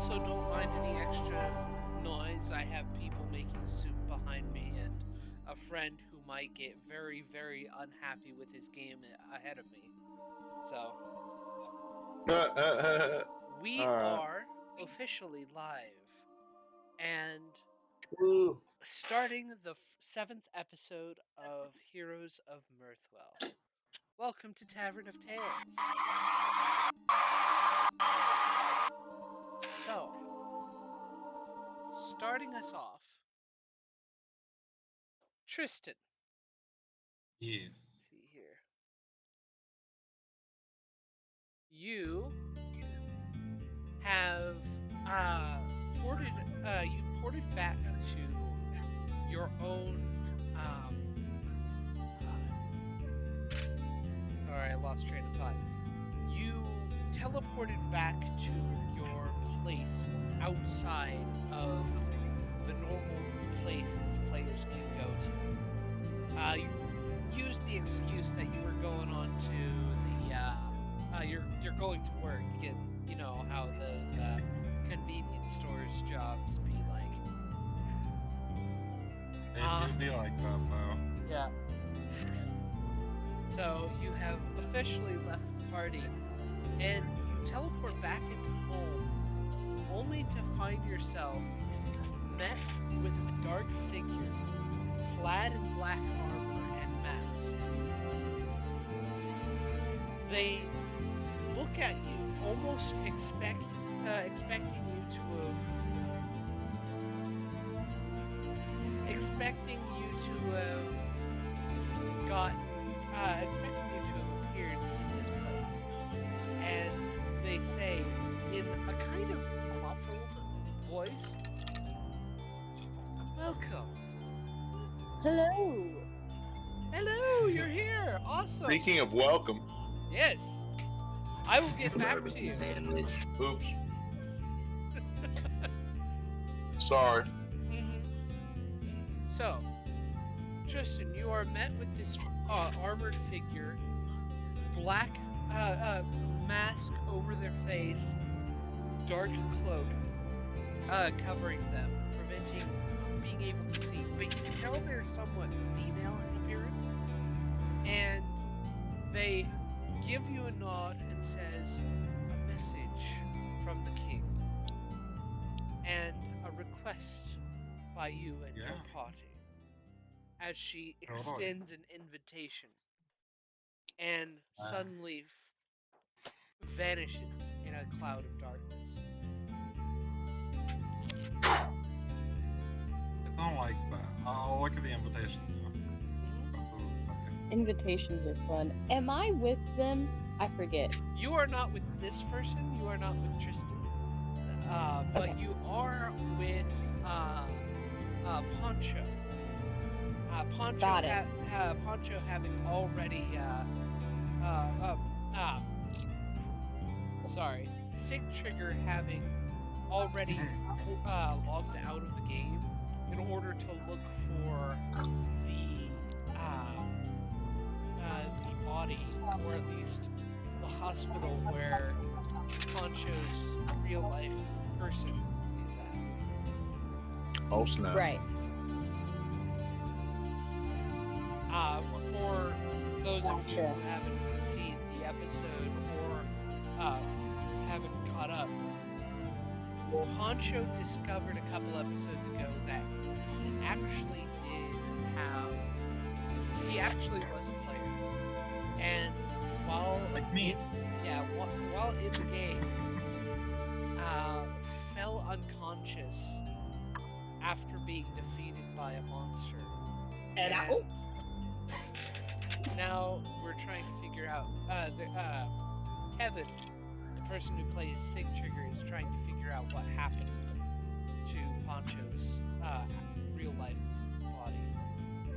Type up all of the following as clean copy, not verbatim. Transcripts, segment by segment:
Also, don't mind any extra noise. I have people making soup behind me and a friend who might get very, very unhappy with his game ahead of me. So, we are officially live and starting the 7th episode of Heroes of Mirthwell. Welcome to Tavern of Tales. So, starting us off, Tristan. Yes. Let's see here. You have ported back to your own. Sorry, I lost train of thought. You teleported back to your place outside of the normal places players can go to. You used the excuse that you were going on to the you're going to work, and you know how those convenience stores jobs be like. It do be like that, though. Yeah. So you have officially left the party, and you teleport back into home, only to find yourself met with a dark figure, clad in black armor and masked. They look at you, almost expecting you to have appeared in this place, and they say in a kind of muffled voice, "Welcome." Hello. Hello, you're here. Awesome. Speaking of welcome. Yes. I will get back to you. Oops. Sorry. So, Tristan, you are met with this armored figure, black mask over their face, dark cloak covering them, preventing being able to see. But you can tell they're somewhat female in appearance, and they give you a nod and says a message from the king and a request by you and your party, as she extends an invitation and suddenly vanishes in a cloud of darkness. I don't like that. I'll look at the invitation, though. What does it say? Invitations are fun. Am I with them? I forget. You are not with this person. You are not with Tristan. But Okay. you are with Poncho. Got it. Poncho having already Sig Trigger having already logged out of the game in order to look for the body, or at least the hospital where Poncho's real life person is at. Oh snap. Right. For those of you Gotcha. who haven't seen the episode or haven't caught up, Poncho discovered a couple episodes ago that he actually was a player. And while Like me. while in the game, fell unconscious after being defeated by a monster. And now we're trying to figure out. Kevin, the person who plays Sig Trigger, is trying to figure out what happened to Poncho's real life body.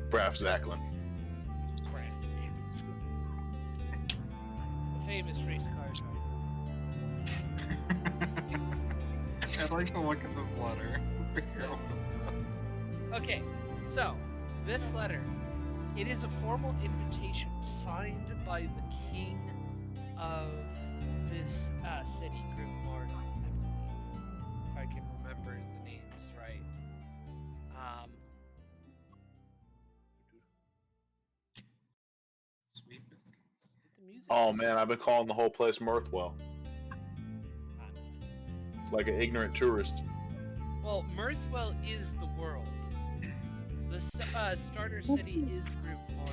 Braff Zachlin. The famous race car driver. I'd like to look at this letter. Figure out what it says. Okay, so this letter, it is a formal invitation signed by the king of this city, Griv Mada, I believe. the music. Oh man, I've been calling the whole place Mirthwell. Ah, It's like an ignorant tourist. well, Mirthwell is the world. The starter city is Griv Mada.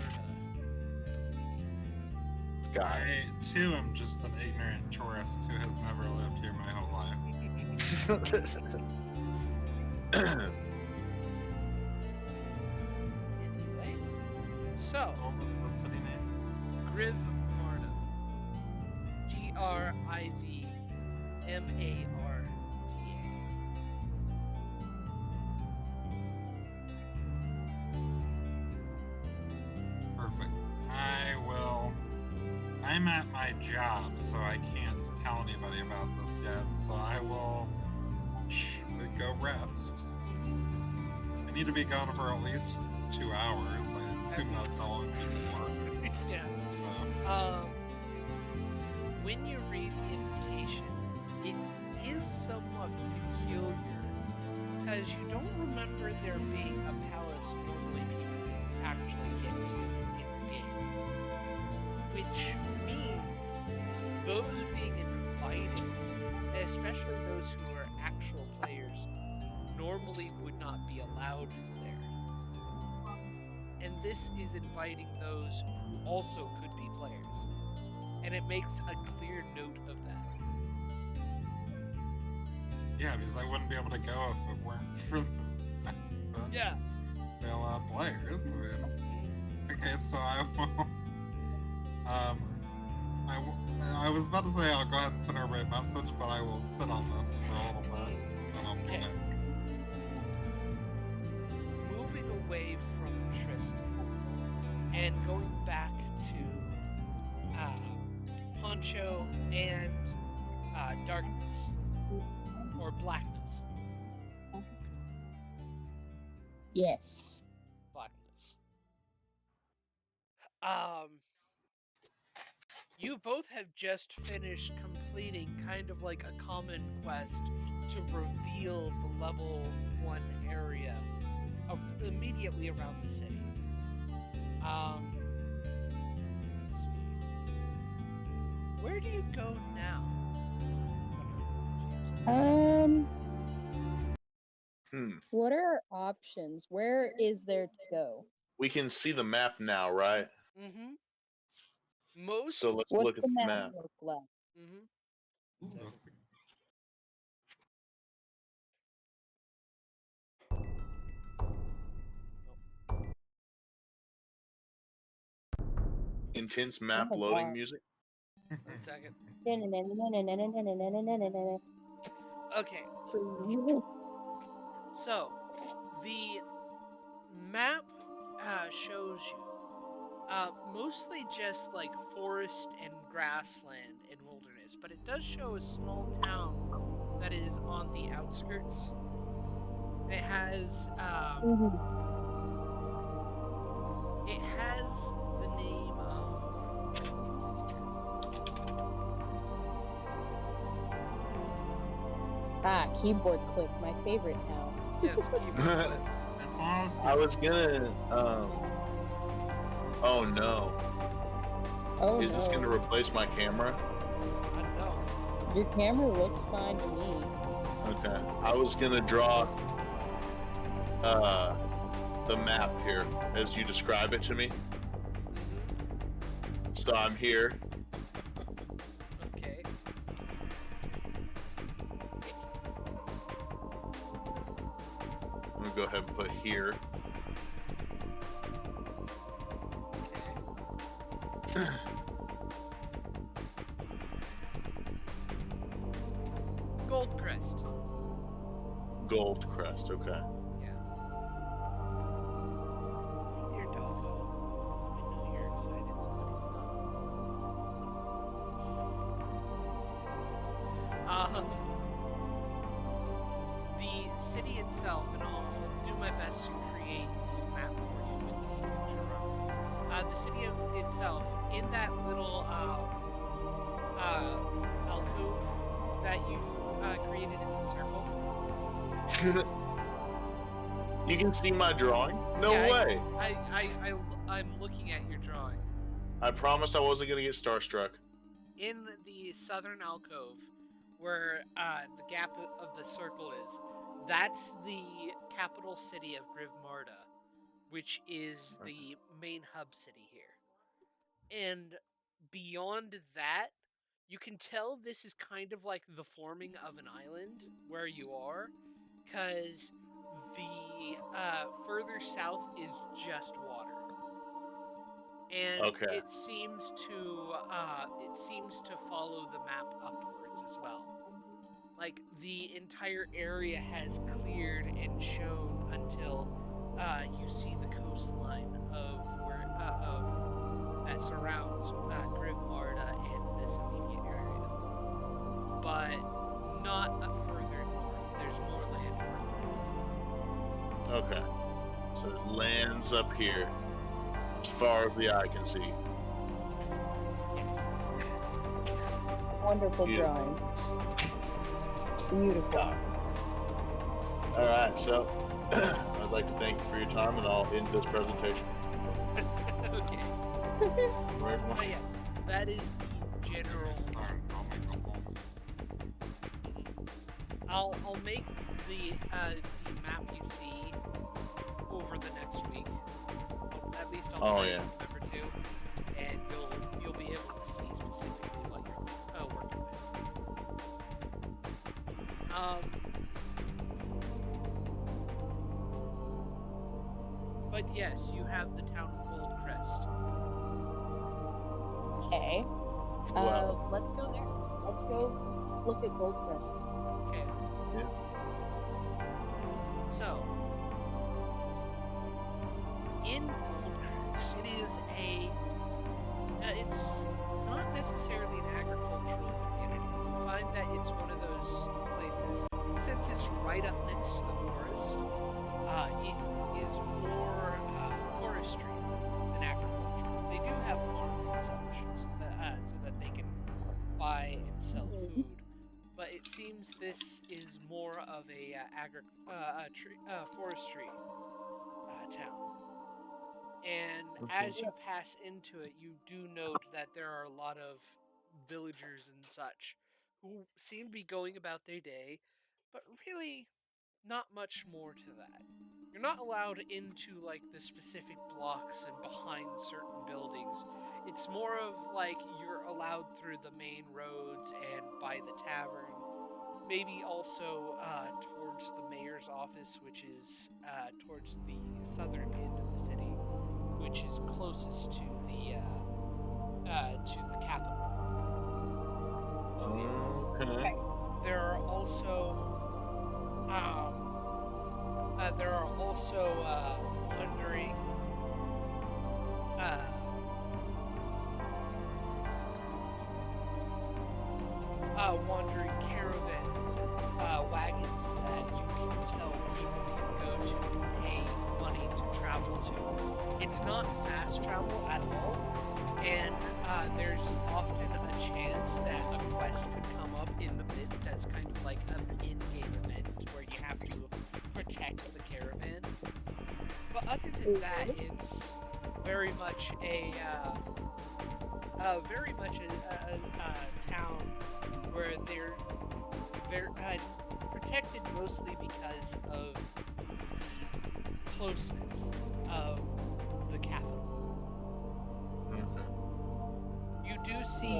God. I too am just an ignorant tourist who has never lived here my whole life. Anyway, so What was the city name? Griv Mada. GRIVMARTA. Perfect. I'm at my job, so I can't tell anybody about this yet, so I will go rest. I need to be gone for at least 2 hours. I assume that's how long people work. Yeah. So, When you read the invitation, it is somewhat peculiar because you don't remember there being a palace normally people can actually get to in the game. Which means those being invited, especially those who are actual players, normally would not be allowed there. And this is inviting those who also could be players. And it makes a clear note of that. yeah, because I wouldn't be able to go if it weren't for the fact that Yeah. they allow players. I mean, okay, so I will. I was about to say I'll go ahead and send her a message, but I will sit on this for a little bit, and I'll be Okay. back. Moving away from Tristan and going back to Poncho and Darkness or Blackness. Yes. Blackness. You both have just finished completing kind of like a common quest to reveal the level 1 area immediately around the city. Let's see. Where do you go now? What are our options? Where is there to go? We can see the map now, right? Mm-hmm. Most. So let's What's look at the map. look like? Mm-hmm. Let's see. Intense map Oh, loading wow. music. 1 second. For Okay. you. So, the map shows you mostly just like forest and grassland and wilderness, but it does show a small town that is on the outskirts. And it has the name of. Let's see here. Keyboard click, my favorite town. Yes, keyboard. It's honestly. I was gonna. Oh no! Oh Is no. this gonna replace my camera? I don't know. Your camera looks fine to me. Okay. I was gonna draw the map here as you describe it to me. So I'm here. Okay. I'm gonna go ahead and put here. Okay. Goldcrest. Goldcrest. Okay. Yeah. Dear doggo, I know you're excited. Somebody's not. The city itself, and I'll do my best to create a map for you with the intro. The city itself, in that little alcove that you created in the circle. You can see my drawing? No Yeah, way. I'm looking at your drawing. I promised I wasn't gonna get starstruck. In the southern alcove, where the gap of the circle is, that's the capital city of Griv Mada, which is the main hub city here. And beyond that, you can tell this is kind of like the forming of an island where you are, because the further south is just water. And Okay. it seems to follow the map upwards as well. Like the entire area has cleared and shown until you see the coastline of where that surrounds Griv Mada and this immediate area, but not further north. There's more land further north. Okay. So there's lands up here, as far as the eye can see. Yes. Wonderful drawing. Beautiful. All right. So I'd like to thank you for your time, and I'll end this presentation. Okay. Where's my... Yes, that is the general. I'll make the map you see over the next week. At least I'll remember to, and you'll be able to see specifically what you're working with. But yes, you have the town of Goldcrest. Okay. Wow. Let's go there. Let's go look at Goldcrest. Okay. Yeah. So, in Goldcrest, it's not necessarily an agricultural community. You find that it's one of those places, since it's right up next to the forest, it is more forestry than agriculture. They do have farms and such, so that they can buy and sell food. But it seems this is more of a forestry town. And as you pass into it, you do note that there are a lot of villagers and such who seem to be going about their day, but really not much more to that. You're not allowed into like the specific blocks and behind certain buildings. It's more of like you're allowed through the main roads and by the tavern. Maybe also towards the mayor's office, which is towards the southern end of the city, which is closest to the capital. Okay. There are also wandering wandering caravans and wagons that you can tell people can go to and pay money to travel to. It's not fast travel at all, and there's often a chance that a quest could come up in the midst as kind of like an in-game event where you have to protect the caravan. But other than that, it's very much a town where they're very protected mostly because of the closeness of the capital. You do see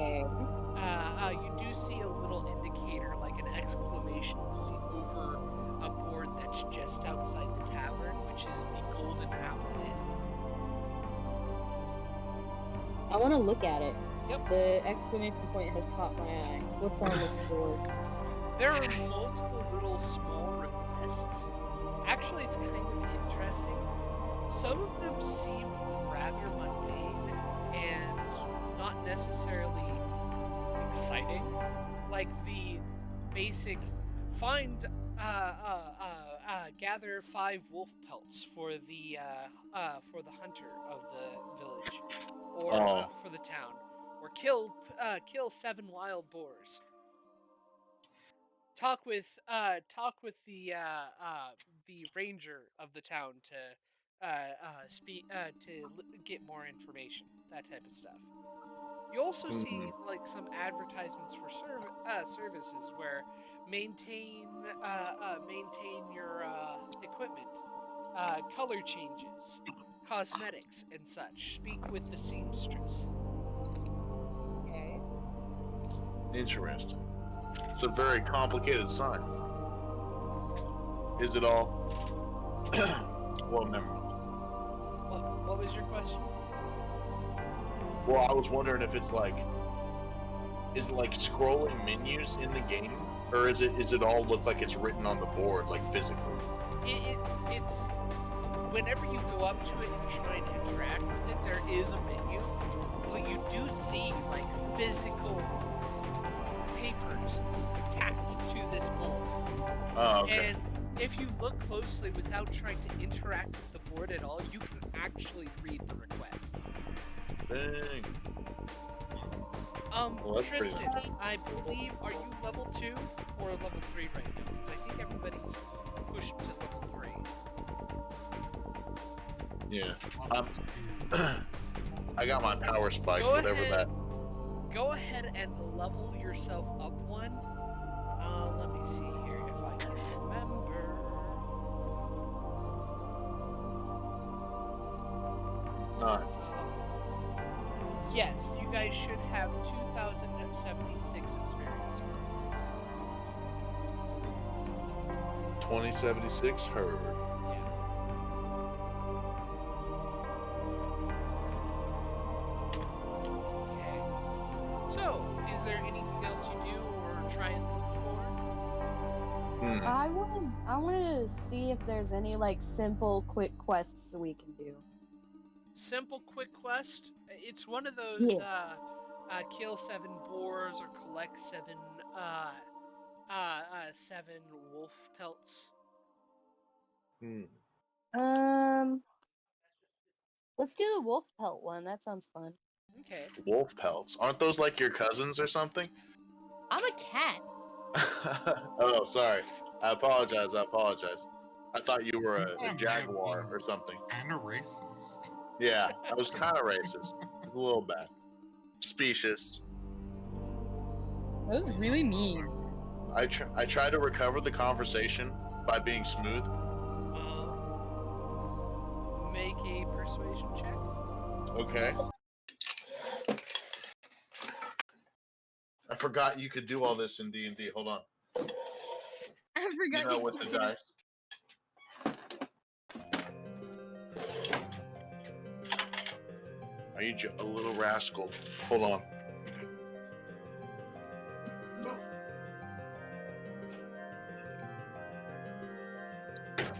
a little indicator, like an exclamation point, over a board that's just outside the tavern, which is the Golden Apple Inn. I want to look at it. Yep. The exclamation point has caught my eye. What's on this board? There are multiple little small requests. Actually, it's kind of interesting. Some of them seem rather mundane and not necessarily exciting. Like the basic gather 5 wolf pelts for the hunter of the village, or for the town, or kill 7 wild boars. Talk with the ranger of the town to get more information, that type of stuff. You also see like some advertisements for services where maintain your equipment, color changes, cosmetics, and such. Speak with the seamstress. Okay. Interesting. It's a very complicated sign. Is it all? Well, never mind. What was your question? Well, I was wondering if it's like, is it like scrolling menus in the game, or is it all look like it's written on the board, like physically? It's whenever you go up to it and try and interact with it, there is a menu, but you do see like physical papers tacked to this board. Oh, okay. And if you look closely without trying to interact with the board at all, you can actually read the requests. Dang. Well, that's pretty Tristan, nice. I believe, are you level 2 or level 3 right now? Because I think everybody's pushed to level 3. Yeah. I got my power spike, whatever that. Go ahead and level yourself up one. Let me see here if I can remember. No. Yes, you guys should have 2,076 experience points. 2076 heard. Yeah. Okay. So, is there anything else you do or try and look for? I wanted to see if there's any like simple, quick quests we can do. Simple quick quest. It's one of those kill 7 boars or collect 7 7 wolf pelts. Let's do the wolf pelt one. That sounds fun. Okay. Wolf pelts. Aren't those like your cousins or something? I'm a cat. Oh, sorry. I apologize. I thought you were a jaguar or something. Kind of racist. Yeah, I was kind of racist. It's a little bad. Specious. That was really mean. I try to recover the conversation by being smooth. Make a persuasion check. Okay. I forgot you could do all this in D&D. Hold on. I forgot. You know, with the dice. Are you a little rascal? Hold on.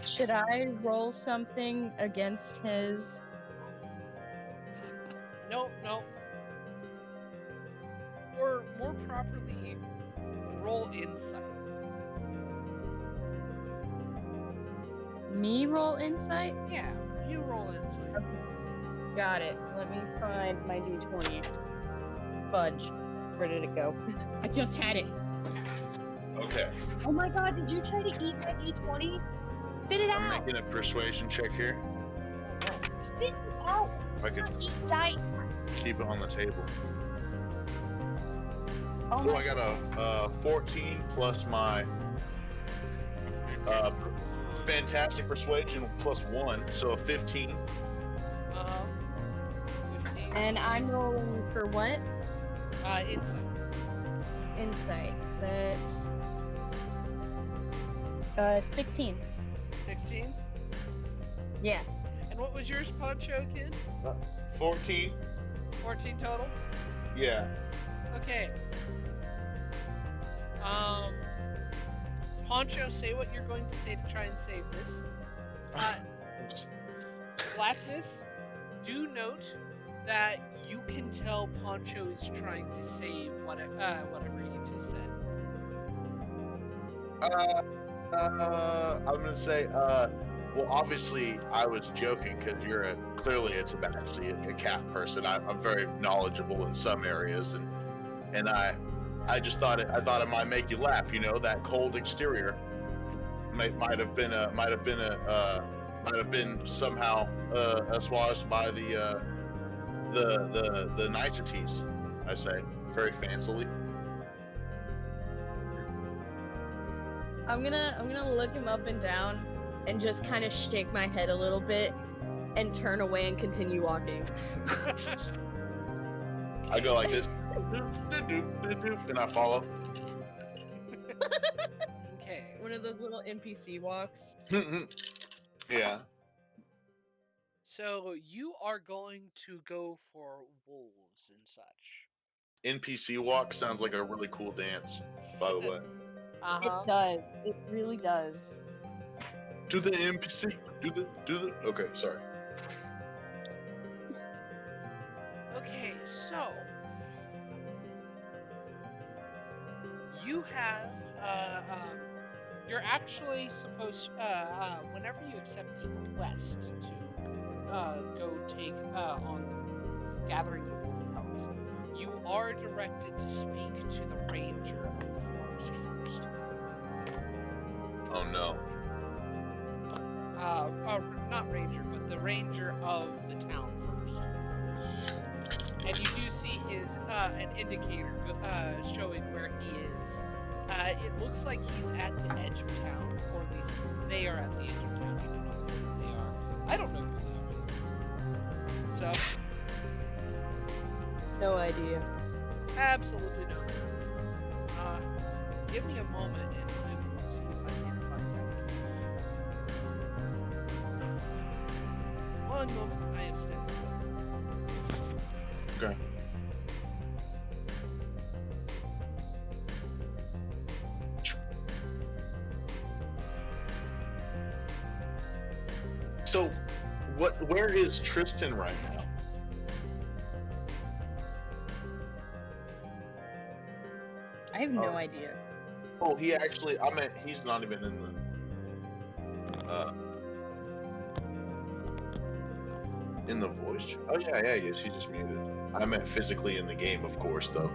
Should I roll something against his? No. Or more properly, roll insight. Me roll insight? Yeah, you roll insight. Got it. Let me find my d20. Fudge. Where did it go? I just had it. Okay. Oh my god, did you try to eat my d20? Spit it I'm out! making a persuasion check here. Spit it out! If I could Eat dice! keep it on the table. Oh Oh, my I got a 14 plus my fantastic persuasion plus 1, so a 15. 15. And I'm rolling for what? Insight. Insight. That's 16. 16. Yeah. And what was yours, Poncho, kid? 14. 14 total. Yeah. Okay. Poncho, say what you're going to say to try and save this. Blackness, do note that you can tell Poncho is trying to save whatever you just said. I'm gonna say, well, obviously I was joking because clearly it's actually a cat person. I'm very knowledgeable in some areas, and I just thought it might make you laugh. You know, that cold exterior might have been a might have been somehow assuaged by the niceties. I say very fancily. I'm gonna look him up and down and just kind of shake my head a little bit and turn away and continue walking. I go like this, and I follow. Okay. One of those little NPC walks. Yeah. So you are going to go for wolves and such. NPC walk sounds like a really cool dance, by the way. Uh-huh. It does. It really does. Do the NPC. Do the. Okay, sorry. Okay, so you have you're actually supposed whenever you accept the quest to go take on gathering the wolf pelts, you are directed to speak to the ranger of the forest first. Oh no. Not ranger, but the ranger of the town first. And you do see his an indicator showing where he is. It looks like he's at the edge of town, or at least they are at the edge of town. You do not know where they are. I don't know who they are. So, No idea. absolutely no. Give me a moment and I will see if I can find out. One moment, I am standing. Okay. So, where is Tristan right now? I have no idea. Oh, he actually. I meant he's not even in the voice. Oh yeah, he is. He's just muted. I meant physically in the game, of course, though.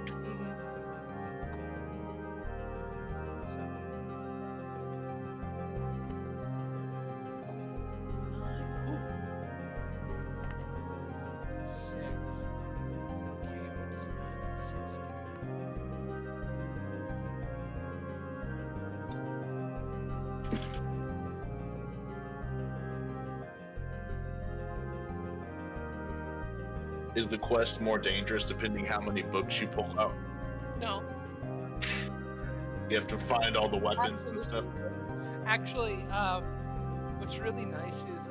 Is the quest more dangerous depending how many books you pull out? No. You have to find all the weapons and stuff. Actually, what's really nice is,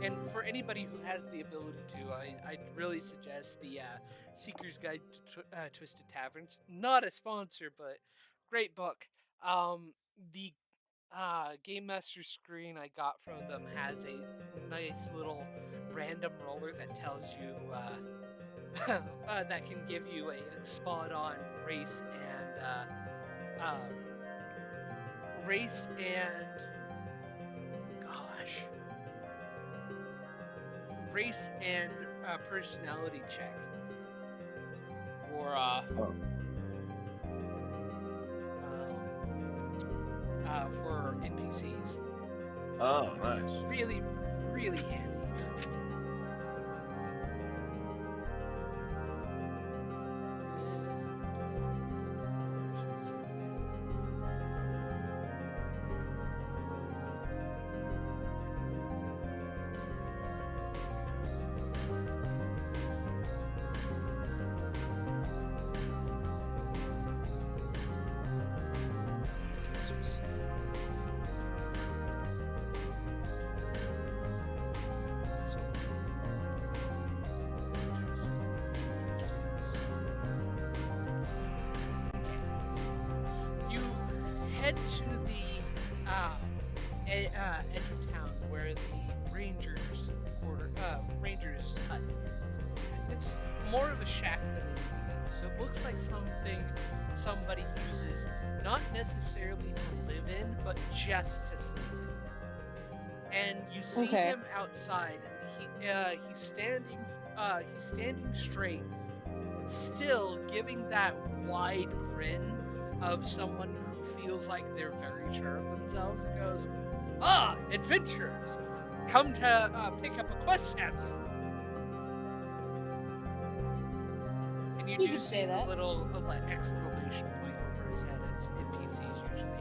and for anybody who has the ability to, I'd really suggest the Seeker's Guide to Twisted Taverns. Not a sponsor, but great book. The Game Master screen I got from them has a nice little random roller that tells you that can give you a spot-on race and personality check for NPCs. Oh, nice. Really, really handy. To the edge of town where the ranger's hut is. It's more of a shack than anything else. So it looks like something somebody uses not necessarily to live in, but just to sleep in. And you see him outside, and he's standing straight, still giving that wide grin of someone who feels like they're very sure of themselves and goes, "Ah, adventurers! come to pick up a quest, have you? And you You do could see say a that. little exclamation point over his head, as NPCs usually have.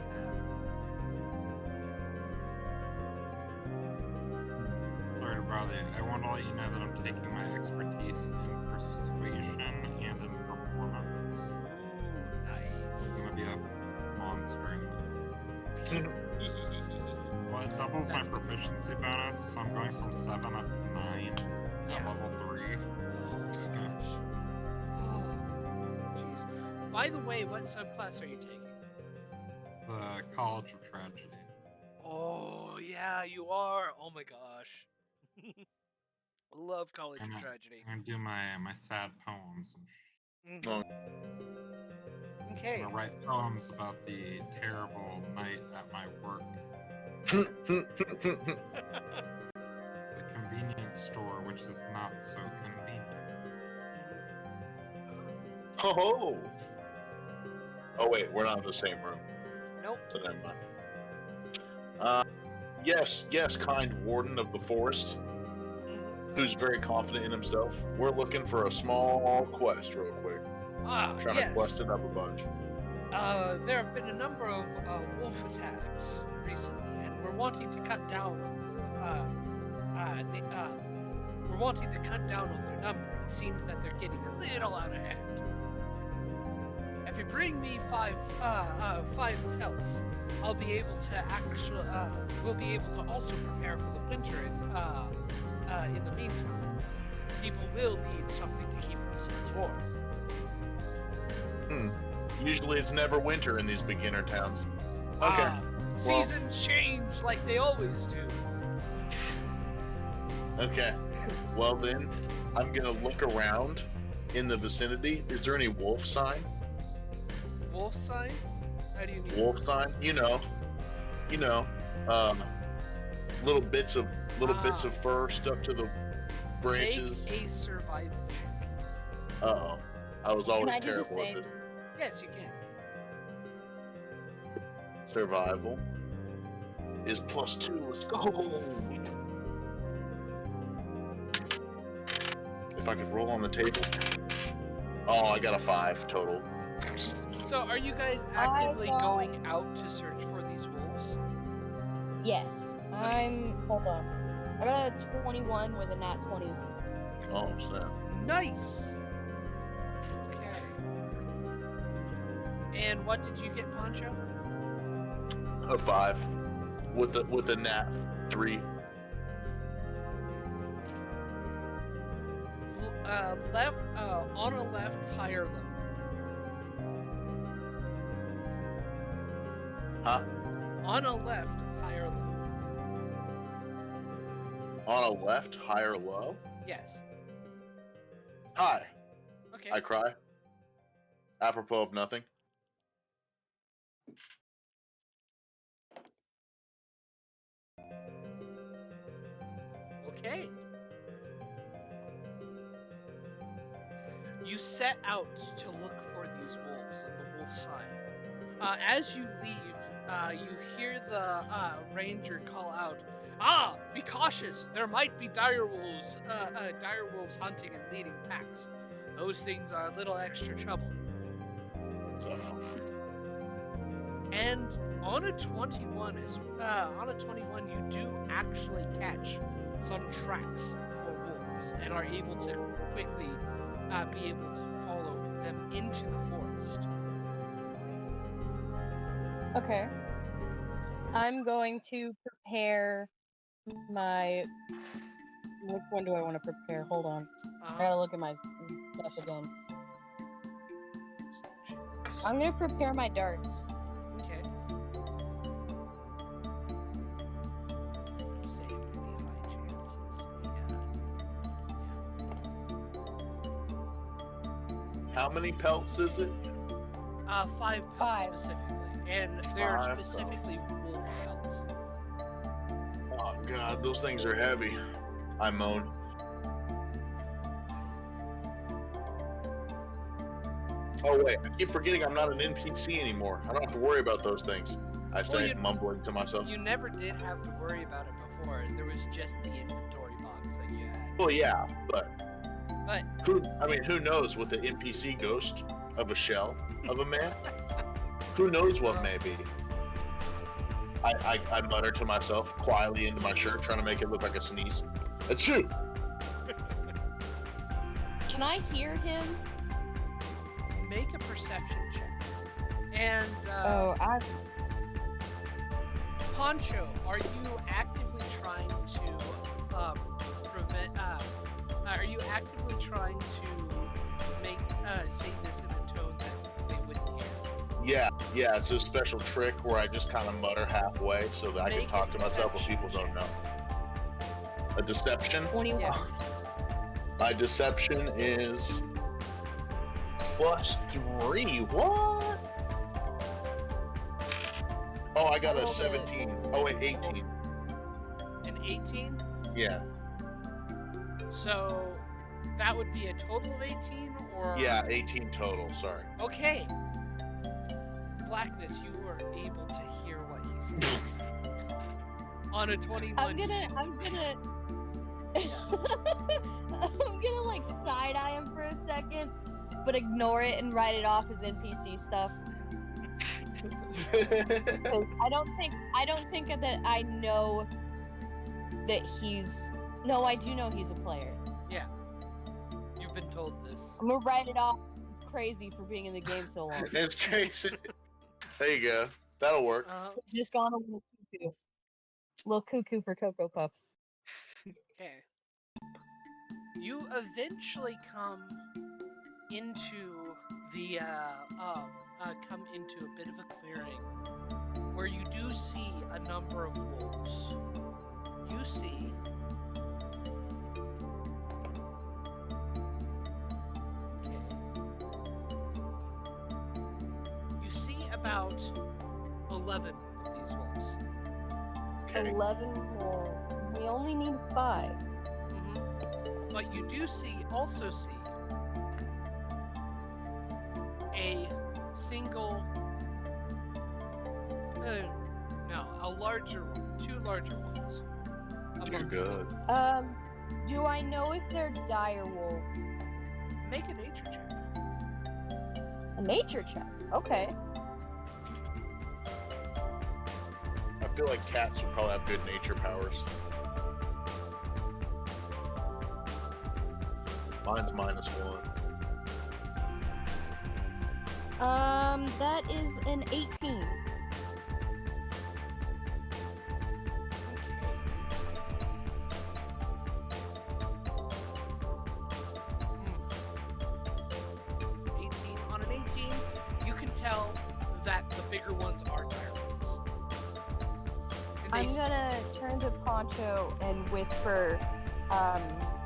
Sorry to bother you. I want to let you know that I'm taking my expertise in persuasion and in performance. Ooh, nice. I'm gonna be a monster in this. Well, it doubles my Sounds good. proficiency bonus, so I'm going from 7 up to 9 Yeah. at level 3. Oh, gosh. Oh, jeez. By the way, what subclass are you taking? The College of Tragedy. Oh, yeah, you are. Oh my gosh. Love College I'm of gonna, Tragedy. I'm gonna do my sad poems and Mhm. I'm Okay. gonna write poems about the terrible night at my work. The convenience store, which is not so convenient. Oh. Oh wait, we're not in the same room. Nope. So never mind. Yes, kind warden of the forest, who's very confident in himself. We're looking for a small quest, real quick. Trying to quest Yes. it up a bunch. There have been a number of wolf attacks recently, and we're wanting to cut down on we're wanting to cut down on their number. It seems that they're getting a little out of hand. If you bring me five pelts, I'll be able to actually we'll be able to also prepare for the winter in the meantime. People will need something to keep themselves warm. Usually it's never winter in these beginner towns. Okay. Seasons change like they always do. Okay. Well then, I'm gonna look around in the vicinity. Is there any wolf sign? Wolf sign? How do you mean? Wolf sign? You know, little bits of fur stuck to the branches. Make a survival check. Uh-oh. I was always I do the terrible at same? this. Yes, you can. Survival is +2. Let's go. If I could roll on the table. Oh, I got a 5 total. So, are you guys actively going out to search for these wolves? Yes. Hold on. I got a 21 with a nat 20. Oh, snap. Nice. Okay. And what did you get, Poncho? A 5 with a nat 3. Left, on a left, higher low. Huh? On a left, higher low. On a left, high or low? Yes. High. Okay. I cry. Apropos of nothing. Okay. You set out to look for these wolves on the wolf sign. As you leave, you hear the ranger call out, "Ah, be cautious! There might be dire wolves hunting and leading packs. Those things are a little extra trouble." And on a 21, you do actually catch some tracks for wolves and are able to quickly be able to follow them into the forest. Okay. I'm going to prepare my. Which one do I want to prepare? Hold on. I gotta look at my stuff again. I'm gonna prepare my darts. Okay. Save really high chances. How many pelts is it? 5 pelts 5. specifically, and they're 5 specifically wolf pelts. Oh god, those things are heavy. I moan. Oh wait, I keep forgetting I'm not an NPC anymore. I don't have to worry about those things. I say, mumbling to myself. You never did have to worry about it before. There was just the inventory box that you had. Well, yeah, but But who knows with the NPC ghost of a shell of a man? Who knows what may be? I mutter to myself quietly into my shirt, trying to make it look like a sneeze. Achoo! Can I hear him? make a perception check. And Poncho, are you actively trying to prevent? Are you actively trying to make say this in a tone that they wouldn't hear? Yeah, it's a special trick where I just kind of mutter halfway so that I can talk to myself when people don't know. A deception? 21. Yeah. My deception is +3. What? Oh, I got a 17. Oh, wait, 18. An 18? Yeah. So that would be a total of 18, or? Yeah, 18 total, sorry. Okay. Blackness, you were able to hear what he says. On a 21. I'm gonna like side-eye him for a second, but ignore it and write it off as NPC stuff. 'Cause I don't think that I know that he's. No, I do know he's a player. Yeah. You've been told this. I'm gonna write it off. It's crazy for being in the game so long. It's crazy. There you go. That'll work. He's just gone a little cuckoo. Little cuckoo for Cocoa Puffs. Okay. You eventually come into the come into a bit of a clearing where you do see a number of wolves. You see about 11 of these wolves. Okay. 11 more. We only need 5. But you do also see a single, a larger one, 2 larger ones. You're good. Do I know if they're dire wolves? Make a nature check. A nature check. Okay. I feel like cats would probably have good nature powers. Mine's -1. That is an 18. Okay. 18. On an 18, you can tell that the bigger ones are dire wolves. I'm gonna turn to Poncho and whisper,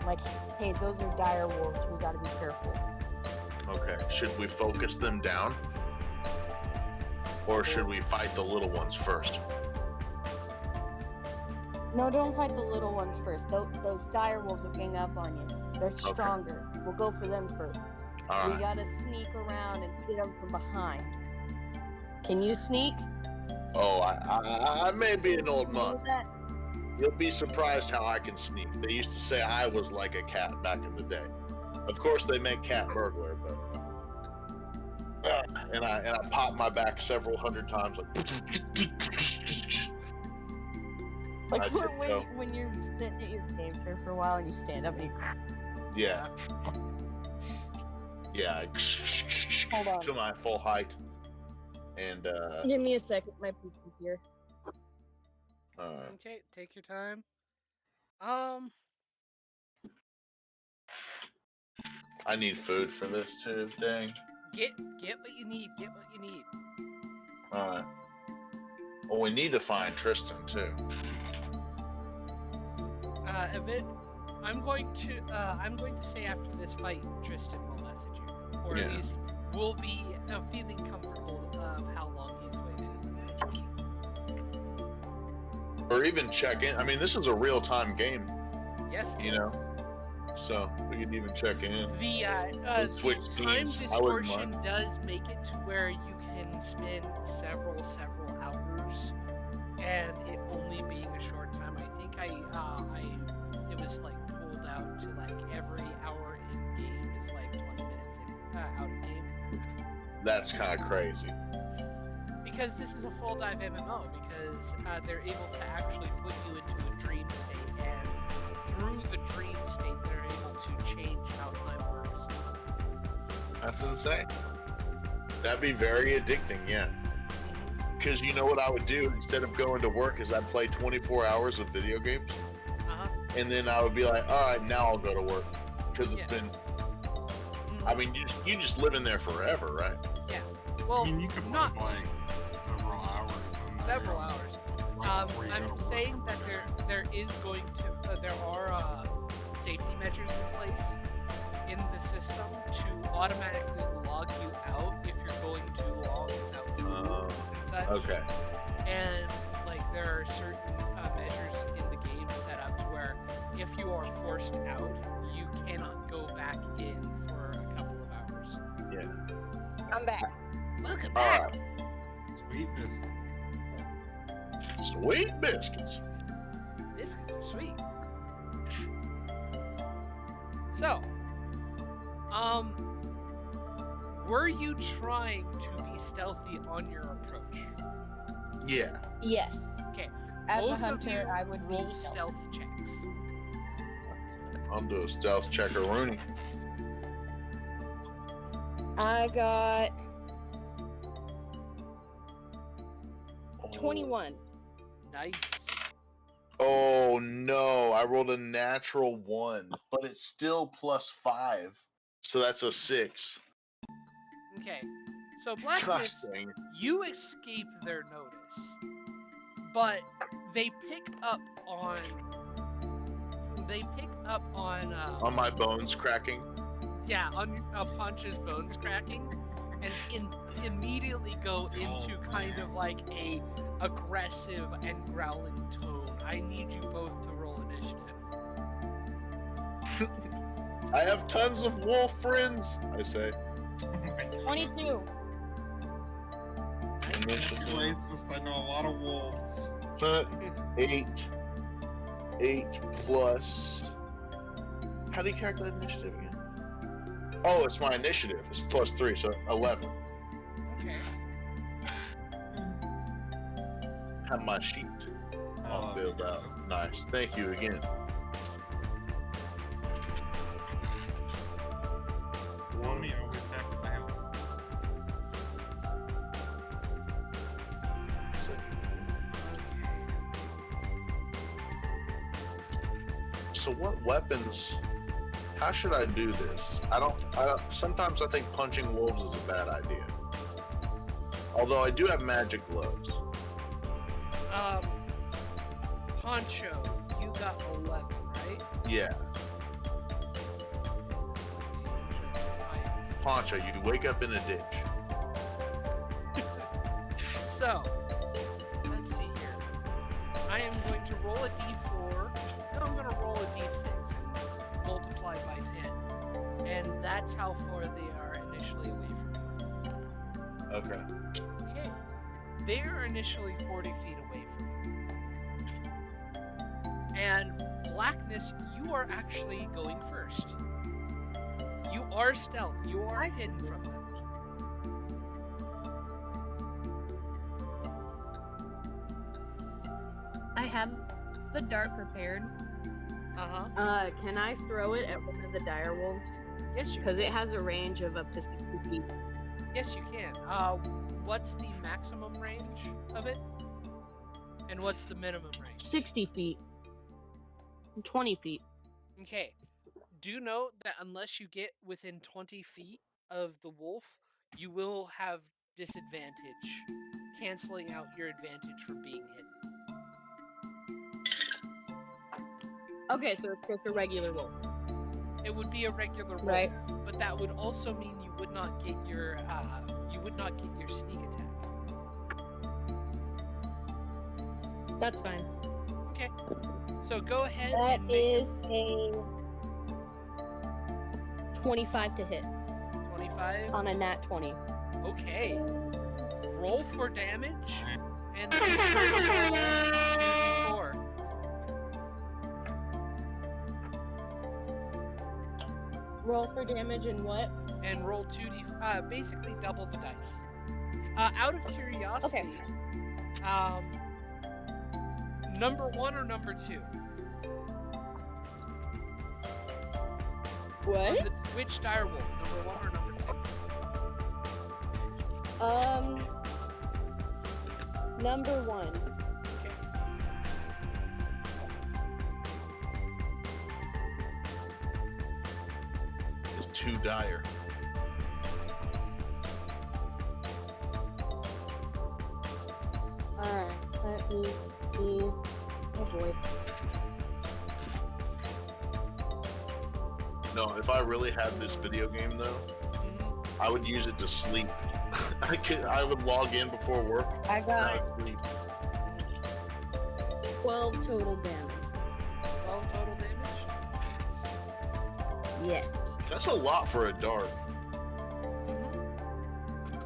like, hey, those are dire wolves, we gotta be careful. Okay, should we focus them down? Or should we fight the little ones first? No, don't fight the little ones first. Those dire wolves will gang up on you. They're stronger. Okay. We'll go for them first. All right. We gotta sneak around and hit them from behind. Can you sneak? Oh, I may be an old monk. You'll be surprised how I can sneak. They used to say I was like a cat back in the day. Of course, they meant cat burglar, but and I popped my back several hundred times, like when you're sitting at your game chair for a while and you stand up and you. Yeah. Hold on. To my full height. And give me a second, my poopy here. Okay, take your time. I need food for this too, dang. Get what you need, Alright. Well, we need to find Tristan too. I'm going to say after this fight, Tristan will message you. Or at least will be feeling comfortable of how long he's waited. Or even check in. I mean, this is a real-time game. Yes, you know. So we can even check in. The time distortion does make it to where you can spend several hours hours, and it only being a short time. I think it was like pulled out to like every hour in game is like 20 minutes out of game. That's kind of crazy. Because this is a full dive MMO, because they're able to actually put you into a dream state, and through the dream state, they're able to change how time works. That's insane. That'd be very addicting, yeah. Because you know what I would do instead of going to work is I'd play 24 hours of video games, and then I would be like, all right, now I'll go to work, because it's been. I mean, you just live in there forever, right? Yeah. Well, I mean, you could not play several hours. several hours. I'm saying that there is going to there are safety measures in place in the system to automatically log you out if you're going too long without food and such. Okay. And like there are certain measures in the game set up to where if you are forced out, you cannot go back in for a couple of hours. Yeah. I'm back. Welcome All back. right. Sweet biscuits. Sweet biscuits. Biscuits are sweet. So, were you trying to be stealthy on your approach? Yeah. Yes. Okay. As Both a of hunter, you I would roll be stealth checks. I'll do a stealth checker, Rooney. I got 21. Nice. Oh no, I rolled a natural 1, but it's still +5. So that's a 6. Okay. So Gosh Blackness, dang it. you escape their notice, but they pick up on. On my bones cracking. Yeah, on Punch's bones cracking, and immediately go into kind of like a aggressive and growling tone. I need you both to roll initiative. I have tons of wolf friends, I say. 22. Racist. I know a lot of wolves. 8 plus. How do you calculate initiative again? Oh, it's my initiative. It's +3, so 11. Okay. Have my sheet all filled out. Nice. Thank you again. Mommy always happy to help. So what weapons? How should I do this? I don't. Sometimes I think punching wolves is a bad idea. Although I do have magic gloves. Poncho, you got 11, right? Yeah. Poncho, you wake up in a ditch. So, let's see here. I am going to roll a d4. No, I'm going to roll a d6 and multiply by 10. And that's how far they are initially away from you. Okay. Okay. They are initially 40 feet away from you. And Blackness, you are actually going first. You are stealth. You are hidden from them. I have the dart prepared. Uh-huh. Can I throw it at one of the dire wolves? Yes, you Because can. it has a range of up to 60 feet. Yes, you can. What's the maximum range of it? And what's the minimum range? 60 feet. 20 feet. Okay. Do note that unless you get within 20 feet of the wolf, you will have disadvantage, canceling out your advantage for being hidden. Okay, so it's just a regular wolf. It would be a regular wolf, Right. but that would also mean you would not get your sneak attack. That's fine. Okay. So go ahead That and make is a 25 to hit 25. on a nat 20. Okay. Roll for damage And be sure to roll 2d4. Roll for damage and what? And roll 2d, basically double the dice. Out of curiosity, number 1 or number 2? What? Which direwolf, number 1 or number 2? Number 1. Okay. It's too dire. Alright, let me see. Oh boy. No, if I really had this video game though, I would use it to sleep. I would log in before work. I and got I would sleep. 12 total damage. 12 total damage? Yes. That's a lot for a dart.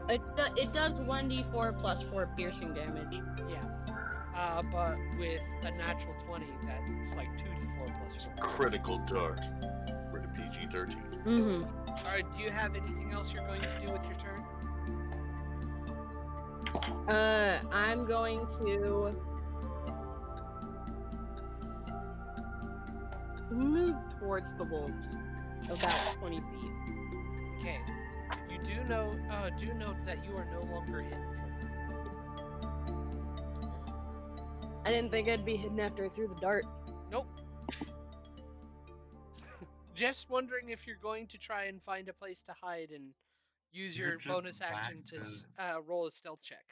It does 1d4 plus 4 piercing damage. Yeah. But with a natural 20, that's like 2d4 plus 4. Critical dart. For the PG-13. Mm-hmm. Alright, do you have anything else you're going to do with your turn? I'm going to move towards the wolves about 20 feet. Okay. You do note that you are no longer hidden from them. I didn't think I'd be hidden after I threw the dart. Nope. Just wondering if you're going to try and find a place to hide and use You're your just bonus action back to roll a stealth check.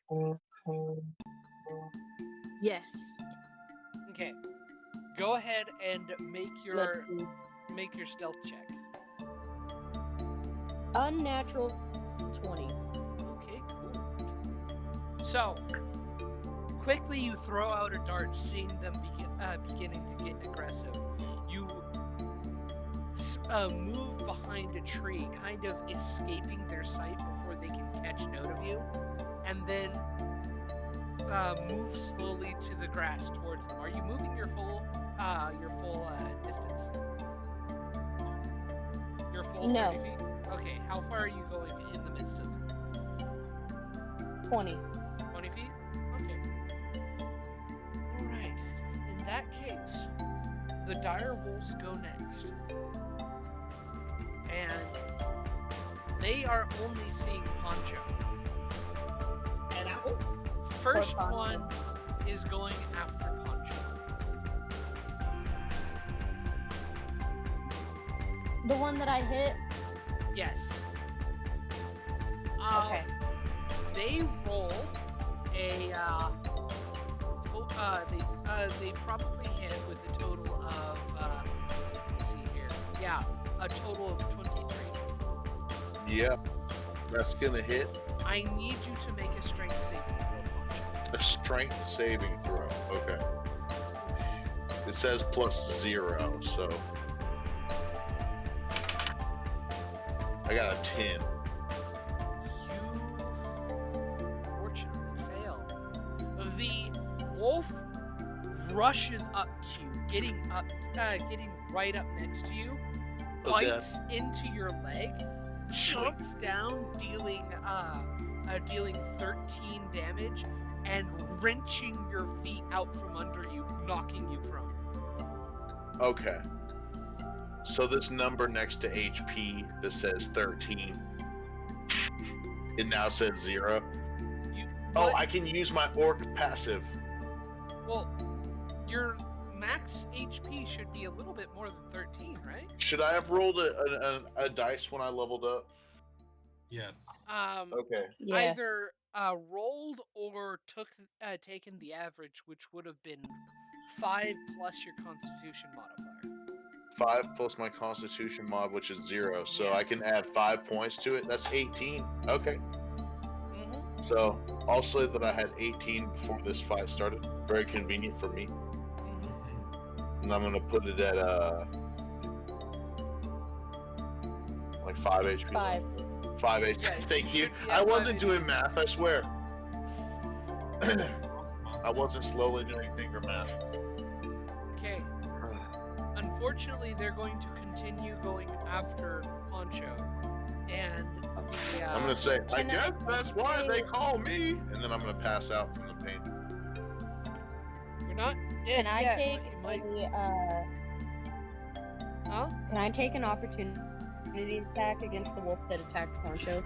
Yes. Okay. Go ahead and make your stealth check. Unnatural 20. Okay, cool. So, quickly you throw out a dart, seeing them beginning to get aggressive. You move behind a tree, kind of escaping their sight before they can catch note of you, and then move slowly to the grass towards them. Are you moving your full distance? Your full 30 No. feet? Okay, how far are you going in the midst of them? 20. 20 feet? Okay. Alright. In that case, the dire wolves go next. And they are only seeing Poncho. And first Poncho. one is going after Poncho. The one that I hit? Yes. Okay. They roll a they probably hit with a total of let's see here. Yeah, a total of 23. Yep. That's gonna hit. I need you to make a strength saving throw, Poncho. A strength saving throw. Okay. It says +0, so I got a 10. You fortunately fail. The wolf rushes up to you, getting right up next to you, Okay. bites into your leg, chomps down, dealing 13 damage, and wrenching your feet out from under you, knocking you prone. Okay. So this number next to HP that says 13, it now says 0. Oh, I can use my orc passive. Well, your max HP should be a little bit more than 13, right? Should I have rolled a dice when I leveled up? Yes. Okay. Yeah. Either rolled or taken the average, which would have been 5 plus your Constitution modifier. 5 plus my Constitution mod, which is 0, so I can add 5 points to it. That's 18. Okay. Mm-hmm. So I'll say that I had 18 before this fight started. Very convenient for me. Mm-hmm. And I'm gonna put it at like 5 HP. 5. 5 HP. Yeah, Thank you. should be at I 5 wasn't HP. doing math, I swear. I wasn't slowly doing finger math. Okay. Unfortunately, they're going to continue going after Poncho. And the, I'm gonna say, I Can I guess that's why they say- call me, and then I'm gonna pass out from the pain. you're not dead Can I yet, take but you might. Huh? Can I take an opportunity attack against the wolf that attacked Poncho?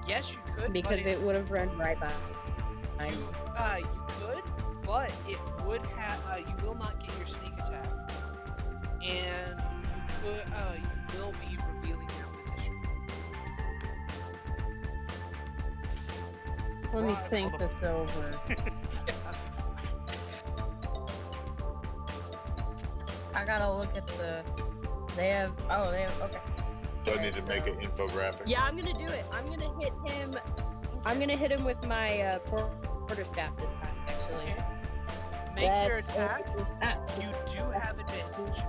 Yes, you could. Because but it would have run right by. you could, but it would have. You will not get your sneak attack, and you will be revealing your position. Let me Right, think hold on. this over. I gotta look at the. They have. Oh, they have. Okay. Do I need to make an infographic? Yeah, I'm gonna do it. I'm gonna hit him. I'm gonna hit him with my quarterstaff this time. Actually. Make your That's- attack. You do have advantage.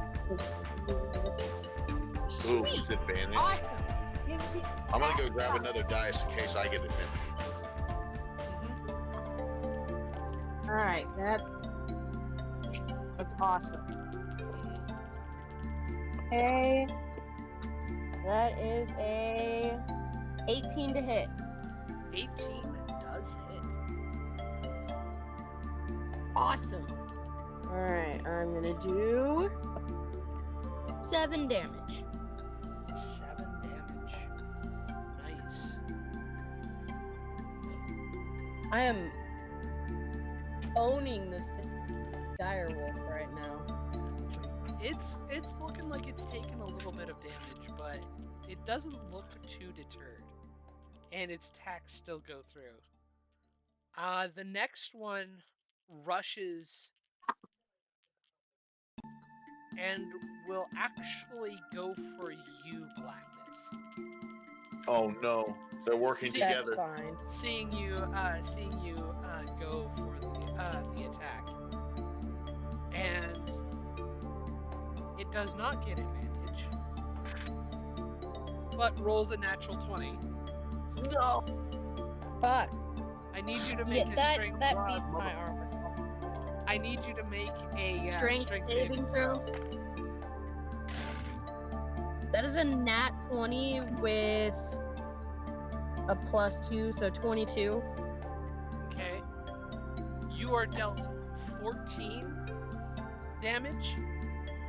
Ooh, Sweet. it's advantage. Awesome. I'm gonna go grab another dice in case I get advantage. All right, that's awesome. Okay, that is a 18 to hit. 18 does hit. Awesome. All right, I'm gonna do 7 damage. 7 damage. Nice. I am owning this dire wolf right now. It's looking like it's taken a little bit of damage, but it doesn't look too deterred. And its attacks still go through. The next one rushes and will actually go for you, Blackness. Oh no, they're working See- That's together. fine. Seeing you go for the attack, and it does not get advantage, but rolls a natural 20. No. Fuck. I need you to make Yeah, a that strength. beats my armor. I need you to make a Strength saving saving throw. That is a nat 20 with a +2, so 22. Okay. You are dealt 14 damage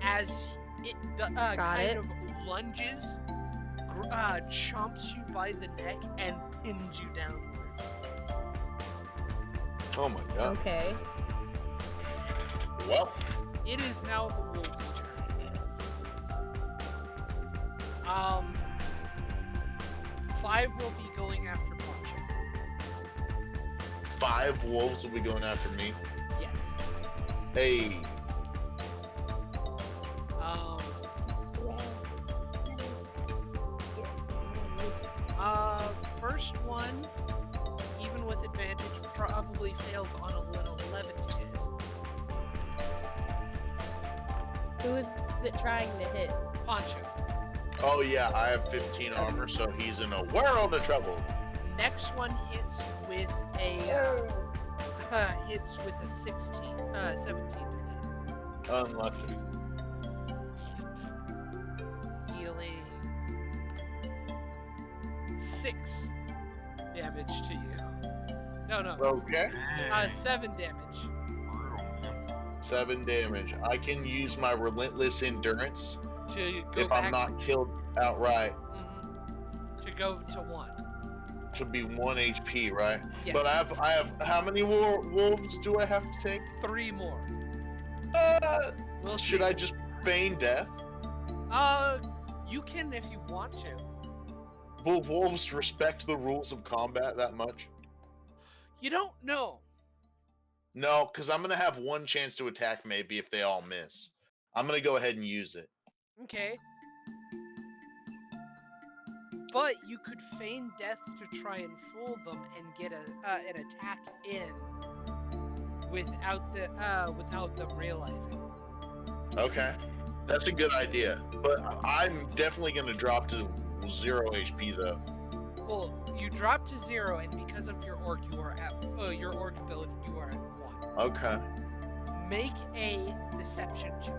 as it kind of lunges, chomps you by the neck, and pins you downwards. Oh my god. Okay. Well, It is now the wolf's turn. 5 will be going after Poncho. 5 wolves will be going after me. Yes. Hey, First one, even with advantage, probably fails on an 11 to hit. Who is it trying to hit? Poncho. oh yeah, I have 15 armor, so he's in a world of trouble. Next one hits with a 17 to hit. Unlucky. Dealing 6 damage to you. No. Okay. 7 damage. 7 damage. I can use my relentless endurance To go if back. I'm not killed outright. To go to 1. Should be 1 HP, right? Yes. But I have how many more wolves do I have to take? 3 more. We'll Should see. I just feign death? You can if you want to. Will wolves respect the rules of combat that much? You don't know. No, because I'm gonna have 1 chance to attack maybe if they all miss. I'm gonna go ahead and use it. Okay. But you could feign death to try and fool them and get an attack in without them realizing. Okay. That's a good idea. But I'm definitely gonna drop to 0 HP though. Well, you drop to 0, and because of your orc, you are at your orc ability, you are at 1. Okay. Make a deception check.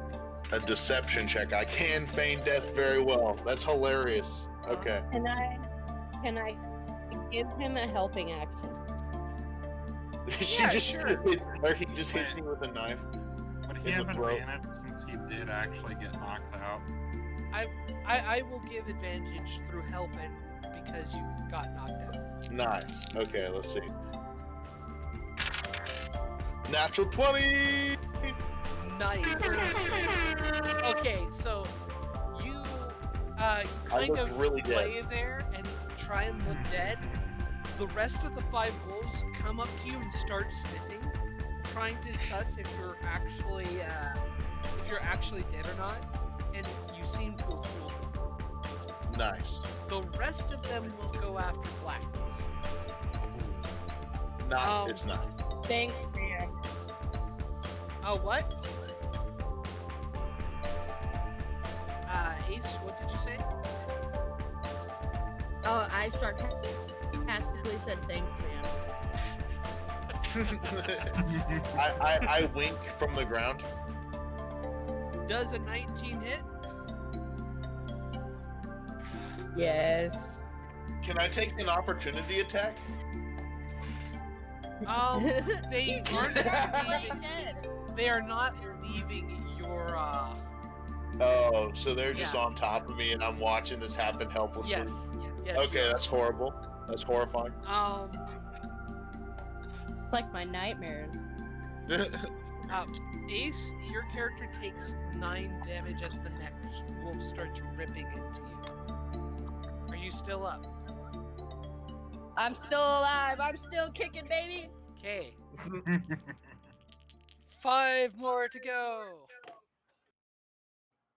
A deception check. I can feign death very well. That's hilarious. Uh-huh. Okay. Can I give him a helping action? Yeah, sure. Or he just hits me with a knife. Would he In the have throat. advantage since he did actually get knocked out? I will give advantage through helping because you got knocked out. Nice. Okay, let's see. Natural 20! Nice. Okay, so you kind look of really dead. lay there and try and look dead. The rest of the 5 wolves come up to you and start sniffing, trying to suss if you're actually dead or not, and you seem to have fooled them. Nice. The rest of them will go after Blackness. It's nice. Thanks, man. What? Ace, what did you say? Oh, I sarcastically said thanks, man. I wink from the ground. Does a 19 hit? Yes. Can I take an opportunity attack? They aren't leaving. They are not leaving your. Oh, so they're just Yeah. on top of me and I'm watching this happen helplessly? Yes. Yes. Okay, that's horrible. That's horrifying. Like my nightmares. Ace, your character takes 9 damage as the next wolf starts ripping into you. Are you still up? I'm still alive. I'm still kicking, baby. Okay. 5 more to go.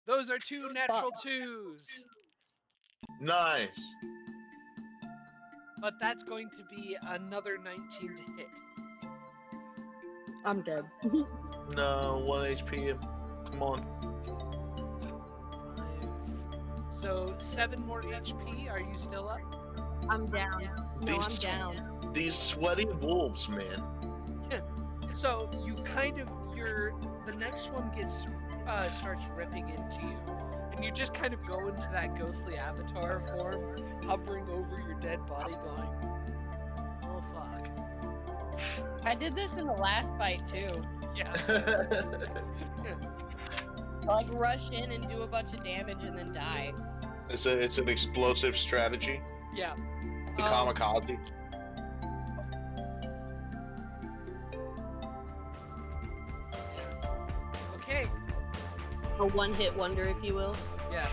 Those are 2 natural 2s. Nice. But that's going to be another 19 to hit. I'm dead. No, 1 HP. Come on. 5. So 7 more HP. Are you still up? I'm down. No, I'm down. These sweaty wolves, man. So you kind of the next one gets starts ripping into you, and you just kind of go into that ghostly avatar form, hovering over your dead body, going, "Oh fuck." I did this in the last fight too. Yeah. Like rush in and do a bunch of damage and then die. It's an explosive strategy. Yeah. The kamikaze. Okay. A one-hit wonder, if you will. Yeah.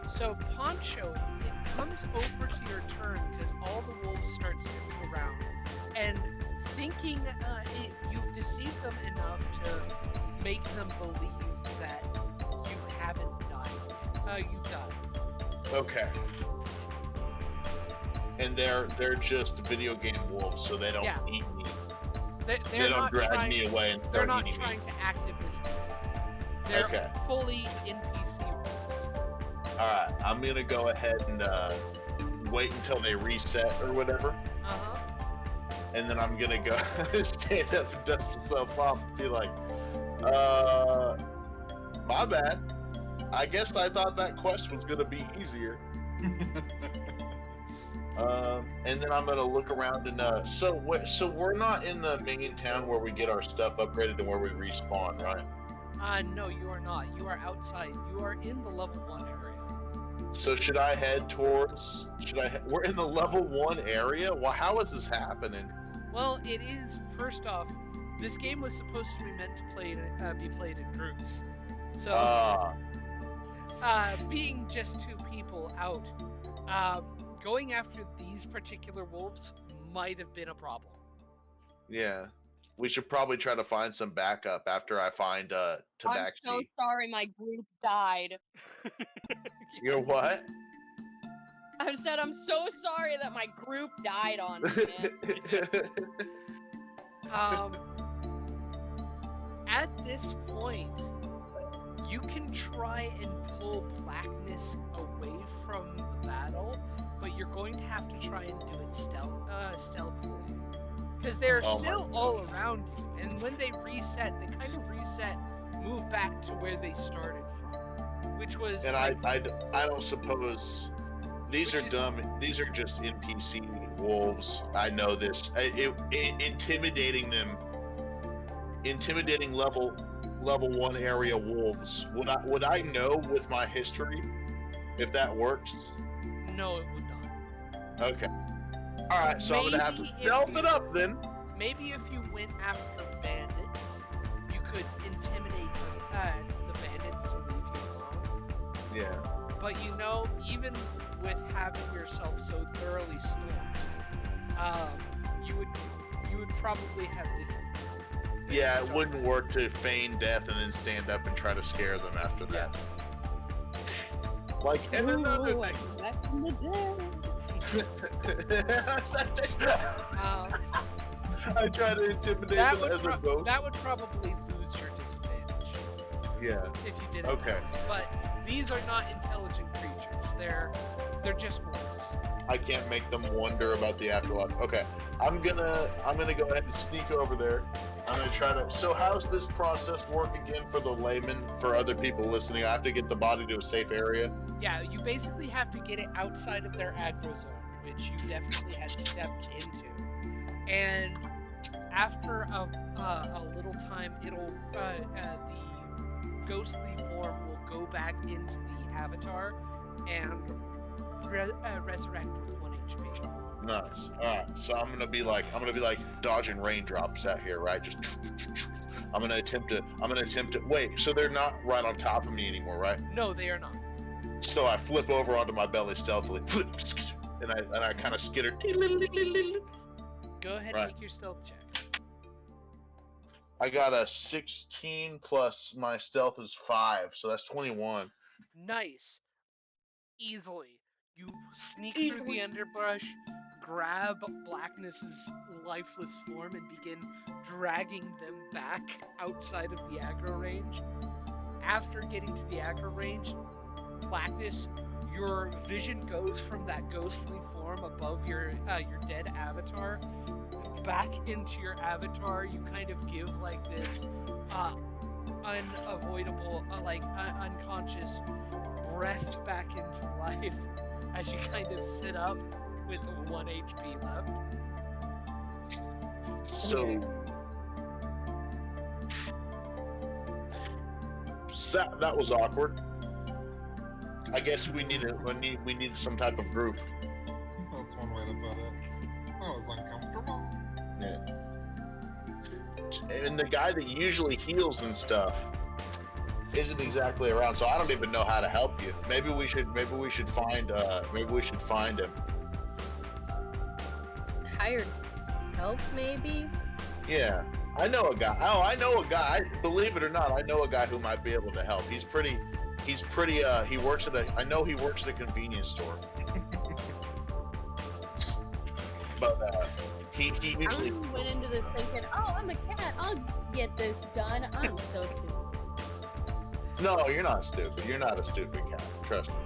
So Poncho, it comes over to your turn because all the wolves start sniffing around, and thinking you've deceived them enough to make them believe that you haven't died. You've died. Okay. And they're just video game wolves, so they don't Yeah. eat me. They They don't not drag trying, me away and They're start not eating trying me. to actively eat. They're Okay. fully NPC wolves. Alright, I'm gonna go ahead and wait until they reset or whatever. Uh-huh. And then I'm gonna go stand up and dust myself off and be like, my bad. I guess I thought that quest was gonna be easier. And then I'm gonna look around and so we're not in the main town where we get our stuff upgraded and where we respawn, right? No, you are not. You are outside. You are in the level 1 area. So should I head towards? We're in the level 1 area. Well, how is this happening? Well, it is. First off, this game was supposed to be meant to be played in groups. So, being just 2 people out, going after these particular wolves might have been a problem. Yeah. We should probably try to find some backup after I find I'm Tabaxi. so sorry my group died. You're what? I said I'm so sorry that my group died on me, man. At this point, you can try and pull Blackness away from the battle, but you're going to have to try and do it stealthily. Because they're Oh my still God. all around you, and when they reset, they kind of reset, move back to where they started from, which was. And like, I don't suppose these are Which is- dumb. These are just NPC wolves. I know this. Intimidating level 1 area wolves. Would I know with my history if that works? No, it would not. Okay. All right. So I'm gonna have to Maybe if stealth you- it up then. Maybe if you went after bandits, you could intimidate the bandits to leave you alone. Yeah. But even with having yourself so thoroughly stoned, you would probably have disadvantage. Yeah, it wouldn't work to feign death and then stand up and try to scare them after Yeah. that. Like, and another Ooh, like back in the day. I try to intimidate That them would, as a ghost. that would probably lose your disadvantage Yeah. if you did it. Okay. That way. But these are not intelligent creatures. They're just wolves. I can't make them wonder about the afterlife. Okay. I'm gonna go ahead and sneak over there. I'm gonna try to. So how's this process work again for the layman? For other people listening, I have to get the body to a safe area. Yeah, you basically have to get it outside of their aggro zone, which you definitely had stepped into. And after a little time, it'll the ghostly form will go back into the avatar and resurrect with 1 HP. Nice. All right. So I'm gonna be like dodging raindrops out here, right? Just. I'm gonna attempt to. Wait. So they're not right on top of me anymore, right? No, they are not. So I flip over onto my belly stealthily, and I kind of skitter. Go ahead Right. and make your stealth check. I got a 16 plus my stealth is 5, so that's 21. Nice. Easily. You sneak through the underbrush, grab Blackness's lifeless form, and begin dragging them back outside of the aggro range. After getting to the aggro range, Blackness, your vision goes from that ghostly form above your dead avatar back into your avatar. You kind of give like this unavoidable, unconscious breath back into life as you kind of sit up with 1 HP left. So that was awkward. I guess we need some type of group. That's one way to put it. That was uncomfortable. Yeah. And the guy that usually heals and stuff isn't exactly around, so I don't even know how to help you. Maybe we should find him. Hired help, maybe? Yeah. I know a guy. Oh, I know a guy. Believe it or not, I know a guy who might be able to help. He works at a convenience store. But he usually. I went into this thinking, oh, I'm a cat. I'll get this done. I'm so stupid. No, you're not stupid. You're not a stupid cat. Trust me.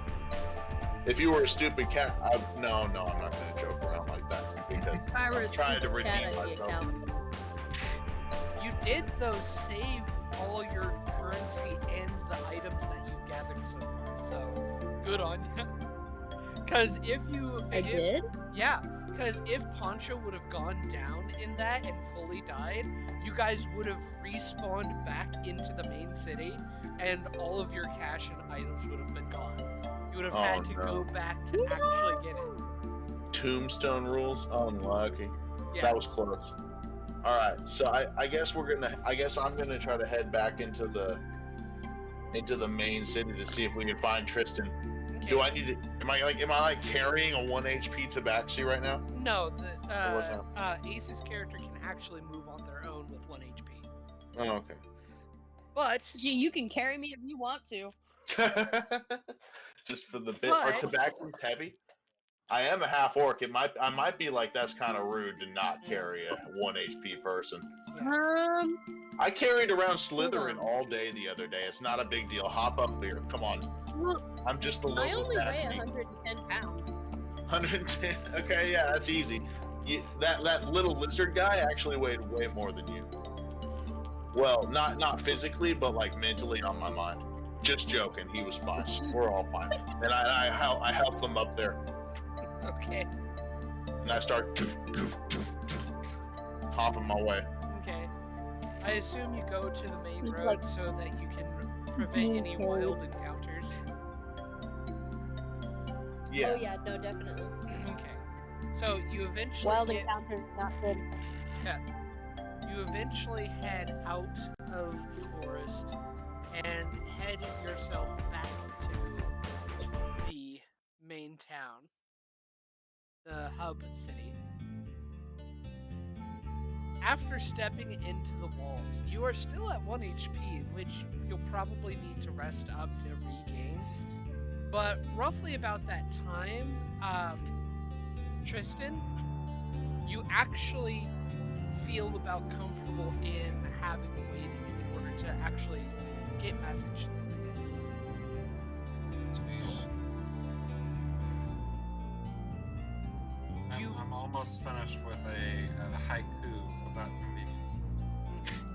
If you were a stupid cat, no, I'm not going to joke around like that because If I were a trying to stupid cat, redeem I'd be myself. accountable. You did, though, save all your currency and the items that you've gathered so far, so good on you. Because I did? Yeah, because if Poncho would have gone down in that and fully died, you guys would have respawned back into the main city, and all of your cash and items would have been gone. You would have had to go back to actually get it. Tombstone rules? Unlucky. Yeah. That was close. All right, so I guess I'm gonna try to head back into the main city to see if we can find Tristan. Okay. Do I need to? Am I carrying a 1 HP tabaxi right now? No, what's that? Ace's character can actually move on their own with 1 HP. Oh, okay. But Gee, you can carry me if you want to. Just for the bit. Are But- tabaxis heavy? I am a half orc. I might be like that's kind of rude to not carry a 1 HP person. I carried around Slytherin all day the other day. It's not a big deal. Hop up here. Come on. Well, I'm just the I local only weigh Daphne. 110 pounds. 110. Okay, yeah, that's easy. That little lizard guy actually weighed way more than you. Well, not physically, but like mentally on my mind. Just joking. He was fine. We're all fine. And I help them up there, Okay. and I start hopping my way. Okay. I assume you go to the main It's road like- so that you can prevent any wild encounters. Yeah. Oh yeah, no, definitely. Okay. So you eventually Wild get, encounters not good. you eventually head out of the forest and head yourself back to the main town, the hub city. After stepping into the walls, you are still at 1 HP, in which you'll probably need to rest up to regain. But roughly about that time, Tristan, you actually feel about comfortable in having waiting in order to actually get message I'm almost finished with a haiku about convenience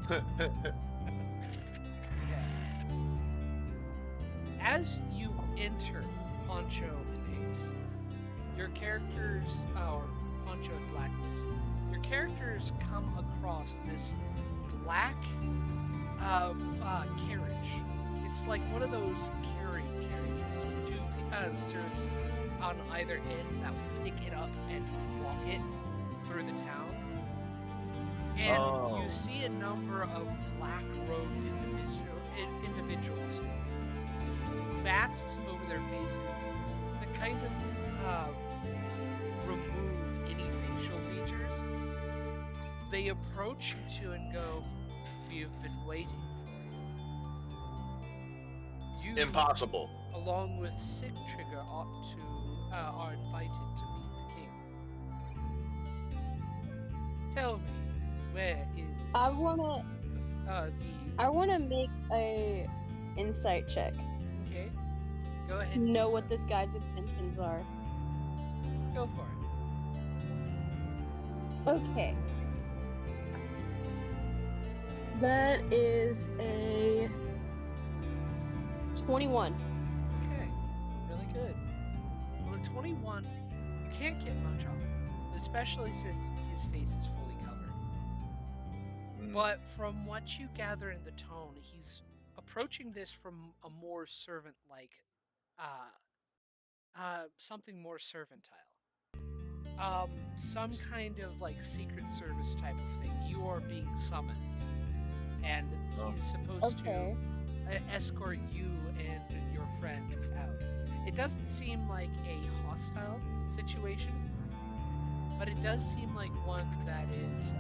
stores. As you enter Poncho and Ace, your characters, or Poncho and Blackness, your characters come across this black carriage. It's like one of those carrying carriages with two serfs on either end that will pick it up and walk it through the town. And you see a number of black-robed individuals, masks over their faces that kind of remove any facial features. They approach you two and go, "We've been waiting for you." You, Impossible. along with Sigtrigger, are invited to meet the king. Tell me, where is I wanna the make a insight check. okay? Go ahead. and Know do what so. this guy's intentions are. Go for it. Okay. That is a 21. Okay, really good. Well, at 21, you can't get much of him, especially since his face is fully covered. But from what you gather in the tone, he's approaching this from a more servant-like, something more servantile. Some kind of like Secret Service type of thing. You are being summoned, and he's supposed Okay. to escort you and your friends out. It doesn't seem like a hostile situation, but it does seem like one that is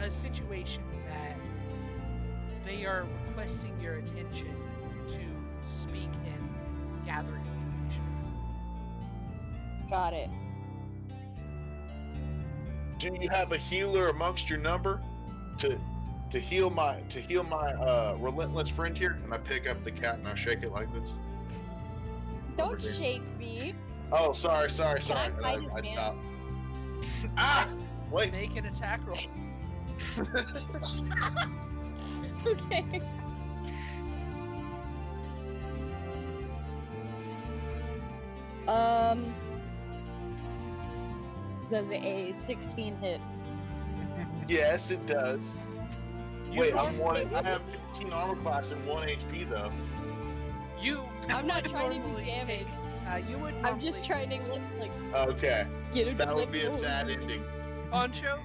a situation that they are requesting your attention to speak and gather information. Got it. Do you have a healer amongst your number to heal my relentless friend here? And I pick up the cat and I shake it like this. Don't Over here. shake me. Oh, sorry. I And bite his I hand? stop. Ah! Wait. Make an attack roll. Okay. Does a 16 hit? Yes, it does. You Wait, roll- I have 15 armor class and 1 HP though. I'm not would trying to do normally damage. you would I'm normally, just trying to like Okay, get a that would be a deliverable. sad ending. Poncho,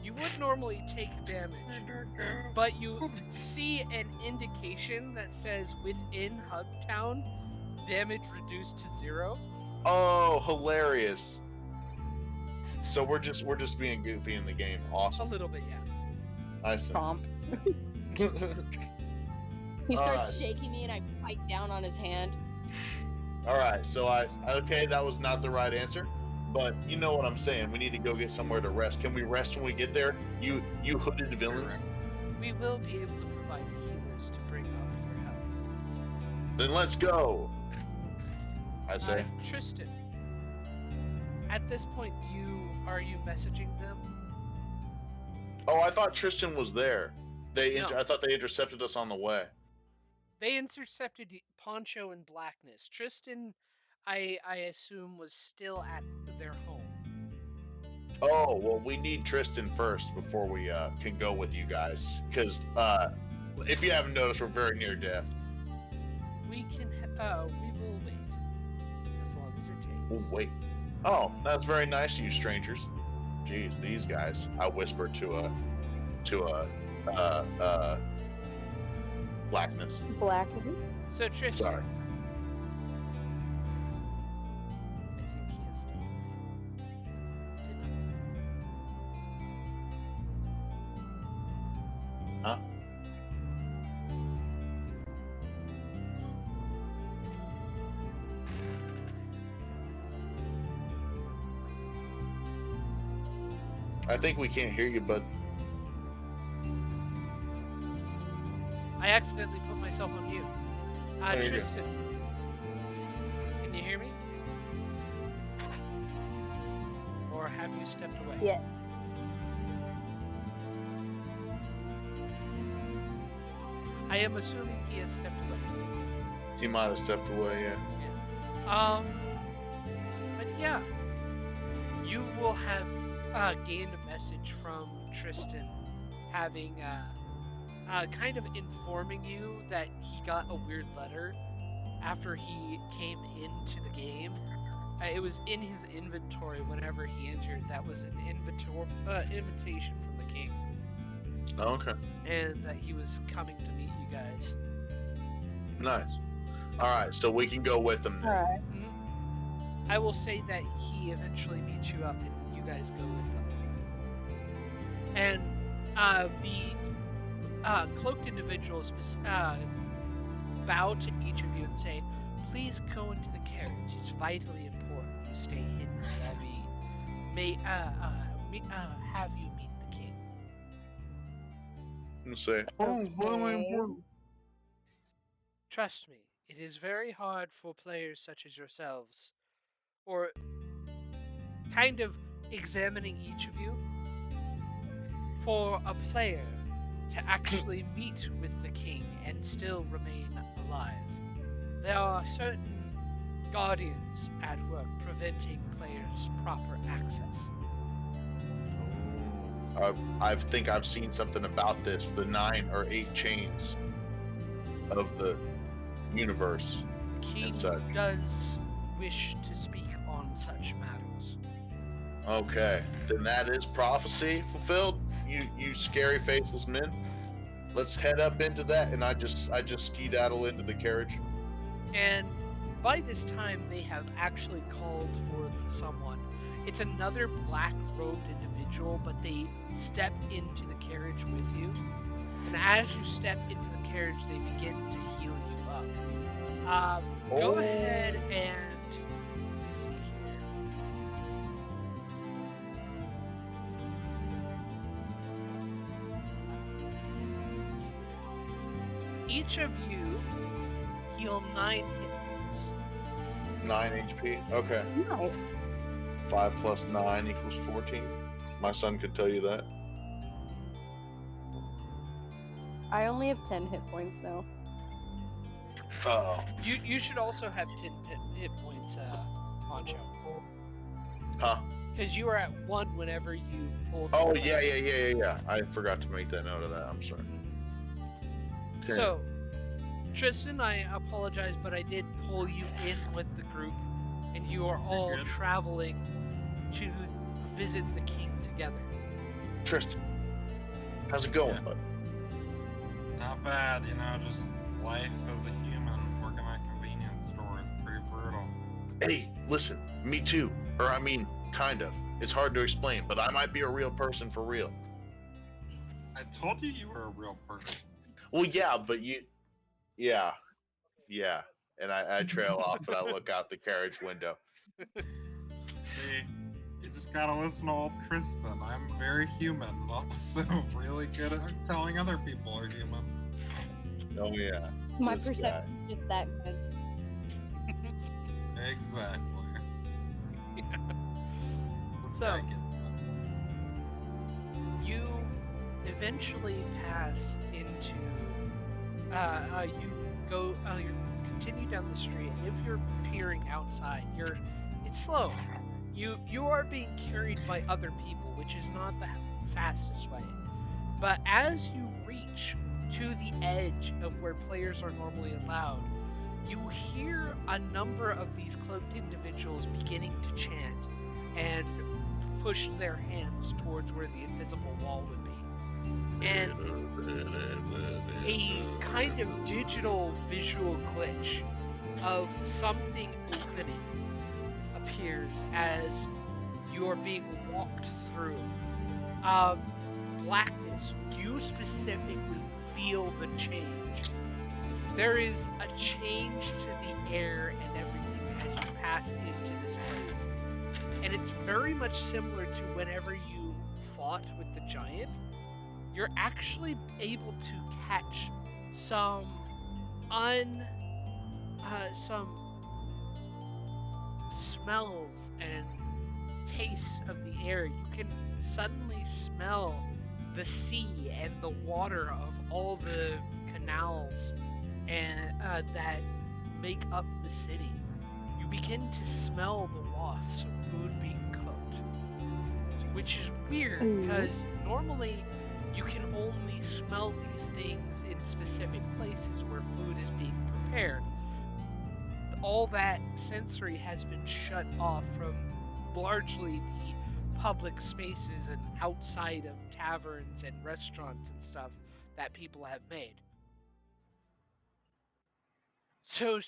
you would normally take damage, but you see an indication that says within Hubtown, damage reduced to 0. Oh, hilarious! So we're just being goofy in the game. A Awesome. little bit, yeah. I see. Chomp. He starts Alright. shaking me and I bite down on his hand. All right, so okay, that was not the right answer, but you know what I'm saying. We need to go get somewhere to rest. Can we rest when we get there? You hooded villains. We will be able to provide healers to bring up your health. Then let's go. I say. Tristan, At this point, are you messaging them? Oh, I thought Tristan was there. No. I thought they intercepted us on the way. They intercepted Poncho and Blackness. Tristan, I assume, was still at their home. Oh, well, we need Tristan first before we can go with you guys. Because if you haven't noticed, we're very near death. We will wait. As long as it takes. We'll wait. Oh, that's very nice of you, strangers. Jeez, these guys. I whispered to Blackness. Blackness? So Tristan. Sorry. I think he has stepped away. Huh? I think we can't hear you, bud. I accidentally put myself on mute. There you go. Tristan. Can you hear me? Or have you stepped away? Yeah. I am assuming he has stepped away. He might have stepped away, yeah. But yeah, you will have gained a message from Tristan, having kind of informing you that he got a weird letter after he came into the game. It was in his inventory whenever he entered. That was an invitation from the king, Oh, okay. and that he was coming to meet you guys. Nice. All right, so we can go with them then. Alright. I will say that he eventually meets you up and you guys go with them. And the cloaked individuals bow to each of you and say, please go into the carriage. It's vitally important you stay hidden while we may have you meet the king. And say, Trust me, it is very hard for players such as yourselves, or kind of examining each of you, for a player to actually meet with the king and still remain alive. There are certain guardians at work preventing players' proper access. I think I've seen something about this. The 9 or 8 chains of the universe. The king And such. does wish to speak on such matters. Okay, then that is prophecy fulfilled. You scary faceless men. Let's head up into that, and I just skedaddle into the carriage. And by this time, they have actually called forth someone. It's another black-robed individual, but they step into the carriage with you. And as you step into the carriage, they begin to heal you up. Go ahead and let me see here. Each of you heal 9 hit points. 9 HP. Okay. No. 5 plus 9 equals 14. My son could tell you that. I only have 10 hit points now. Oh. You should also have 10 hit points, Poncho. Huh? Because you were at 1 whenever you pulled. Oh the yeah. I forgot to make that note of that. I'm sorry. 10. So, Tristan, I apologize, but I did pull you in with the group, and you are all good. traveling to visit the king together. Tristan, how's it going, Yeah. bud? Not bad, just life as a human working at convenience store is pretty brutal. Hey, listen, me too. Or I mean, kind of. It's hard to explain, but I might be a real person for real. I told you were a real person. Well, yeah, but yeah. And I trail off and I look out the carriage window. See, you just gotta listen to old Tristan. I'm very human, but also really good at telling other people are human. Oh yeah. My This perception is just that good. Exactly. This So- guy gets it. You eventually pass into. You continue down the street, and if you're peering outside, it's slow. You are being carried by other people, which is not the fastest way. But as you reach to the edge of where players are normally allowed, you hear a number of these cloaked individuals beginning to chant and push their hands towards where the invisible wall would be. And a kind of digital visual glitch of something opening appears as you are being walked through. Blackness, you specifically feel the change. There is a change to the air and everything as you pass into this place. And it's very much similar to whenever you fought with the giant. You're actually able to catch some smells and tastes of the air. You can suddenly smell the sea and the water of all the canals and that make up the city. You begin to smell the loss of food being cooked, which is weird because normally you can only smell these things in specific places where food is being prepared. All that sensory has been shut off from largely the public spaces and outside of taverns and restaurants and stuff that people have made. So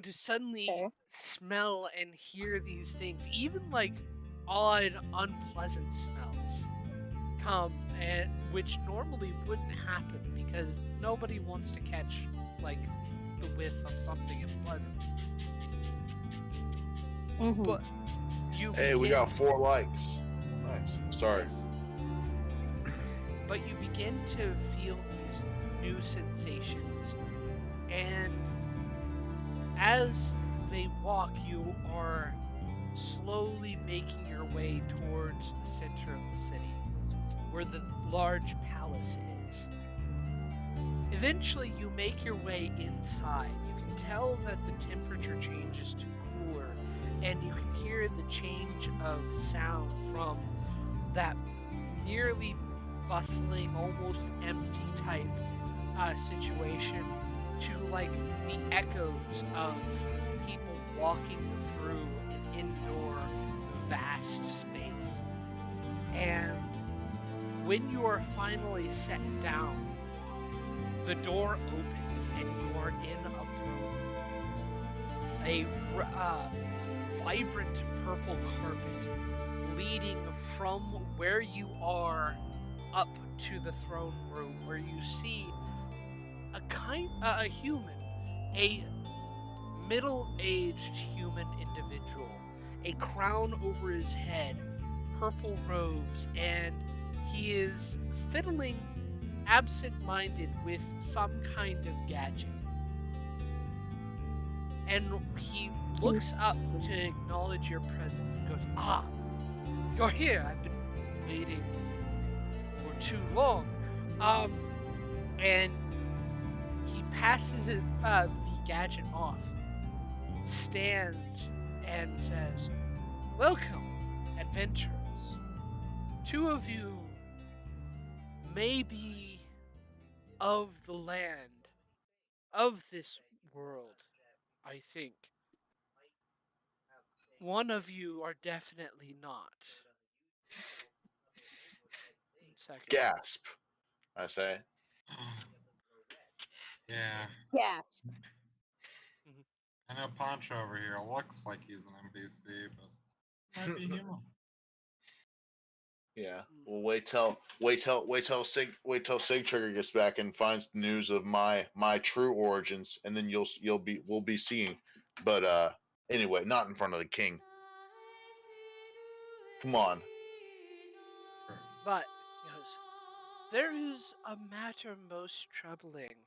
to suddenly smell and hear these things, even like odd, unpleasant smells, come, and which normally wouldn't happen because nobody wants to catch like the whiff of something unpleasant. But you we got 4 likes. Nice. Sorry. Yes. But you begin to feel these new sensations, and as they walk, you are slowly making your way towards the center of the city, where the large palace is. Eventually, you make your way inside. You can tell that the temperature changes to cooler, and you can hear the change of sound from that nearly bustling, almost empty type situation to like the echoes of people walking through an indoor vast space. And when you are finally set down, the door opens and you are in a throne. A vibrant purple carpet leading from where you are up to the throne room, where you see a human, a middle-aged human individual, a crown over his head, purple robes, and he is fiddling absent-minded with some kind of gadget. And he looks up to acknowledge your presence and goes, "Ah, you're here. I've been waiting for too long." And he passes the gadget off, stands, and says, "Welcome, adventurers. 2 of you may be of the land, of this world, I think. 1 of you are definitely not." Second. Gasp, I say. Yeah. Gasp. I know Poncho over here looks like he's an NPC, but might be human. Yeah. Well, wait till Sig Trigger gets back and finds news of my true origins, and then we'll be seeing. But anyway, not in front of the king. Come on. But, he goes, "There is a matter most troubling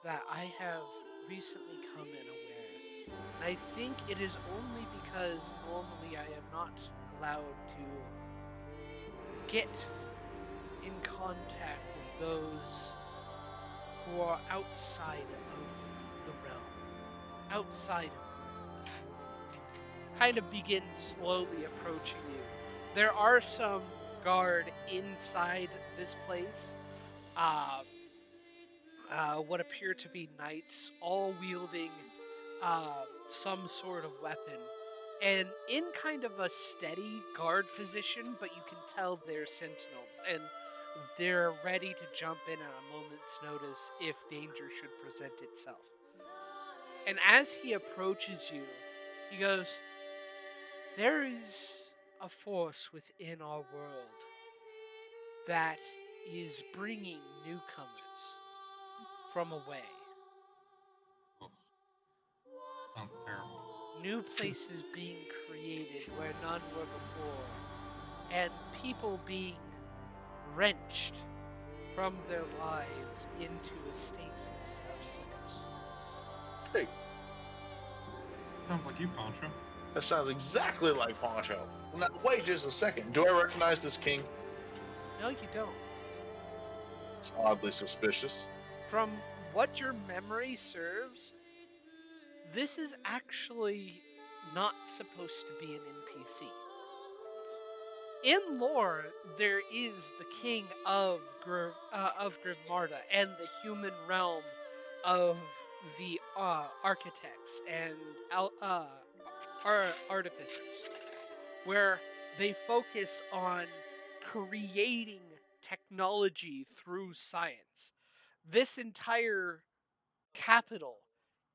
that I have recently come in aware. And I think it is only because normally I am not allowed to get in contact with those who are outside of the realm, outside of Mirthwell. Kind of begins slowly approaching you. There are some guard inside this place. What appear to be knights, all wielding some sort of weapon, and in kind of a steady guard position, but you can tell they're sentinels, and they're ready to jump in at a moment's notice if danger should present itself. And as he approaches you, he goes, "There is a force within our world that is bringing newcomers from away. Oh, sounds terrible. New places being created where none were before, and people being wrenched from their lives into a stasis of sorts." Hey, Sounds like you, Poncho. that sounds exactly like Poncho. Now, wait just a second. Do I recognize this king? No, you don't. It's oddly suspicious. From what your memory serves, this is actually not supposed to be an NPC. In lore, there is the King of Griv Mada and the human realm of the architects and artificers, where they focus on creating technology through science. This entire capital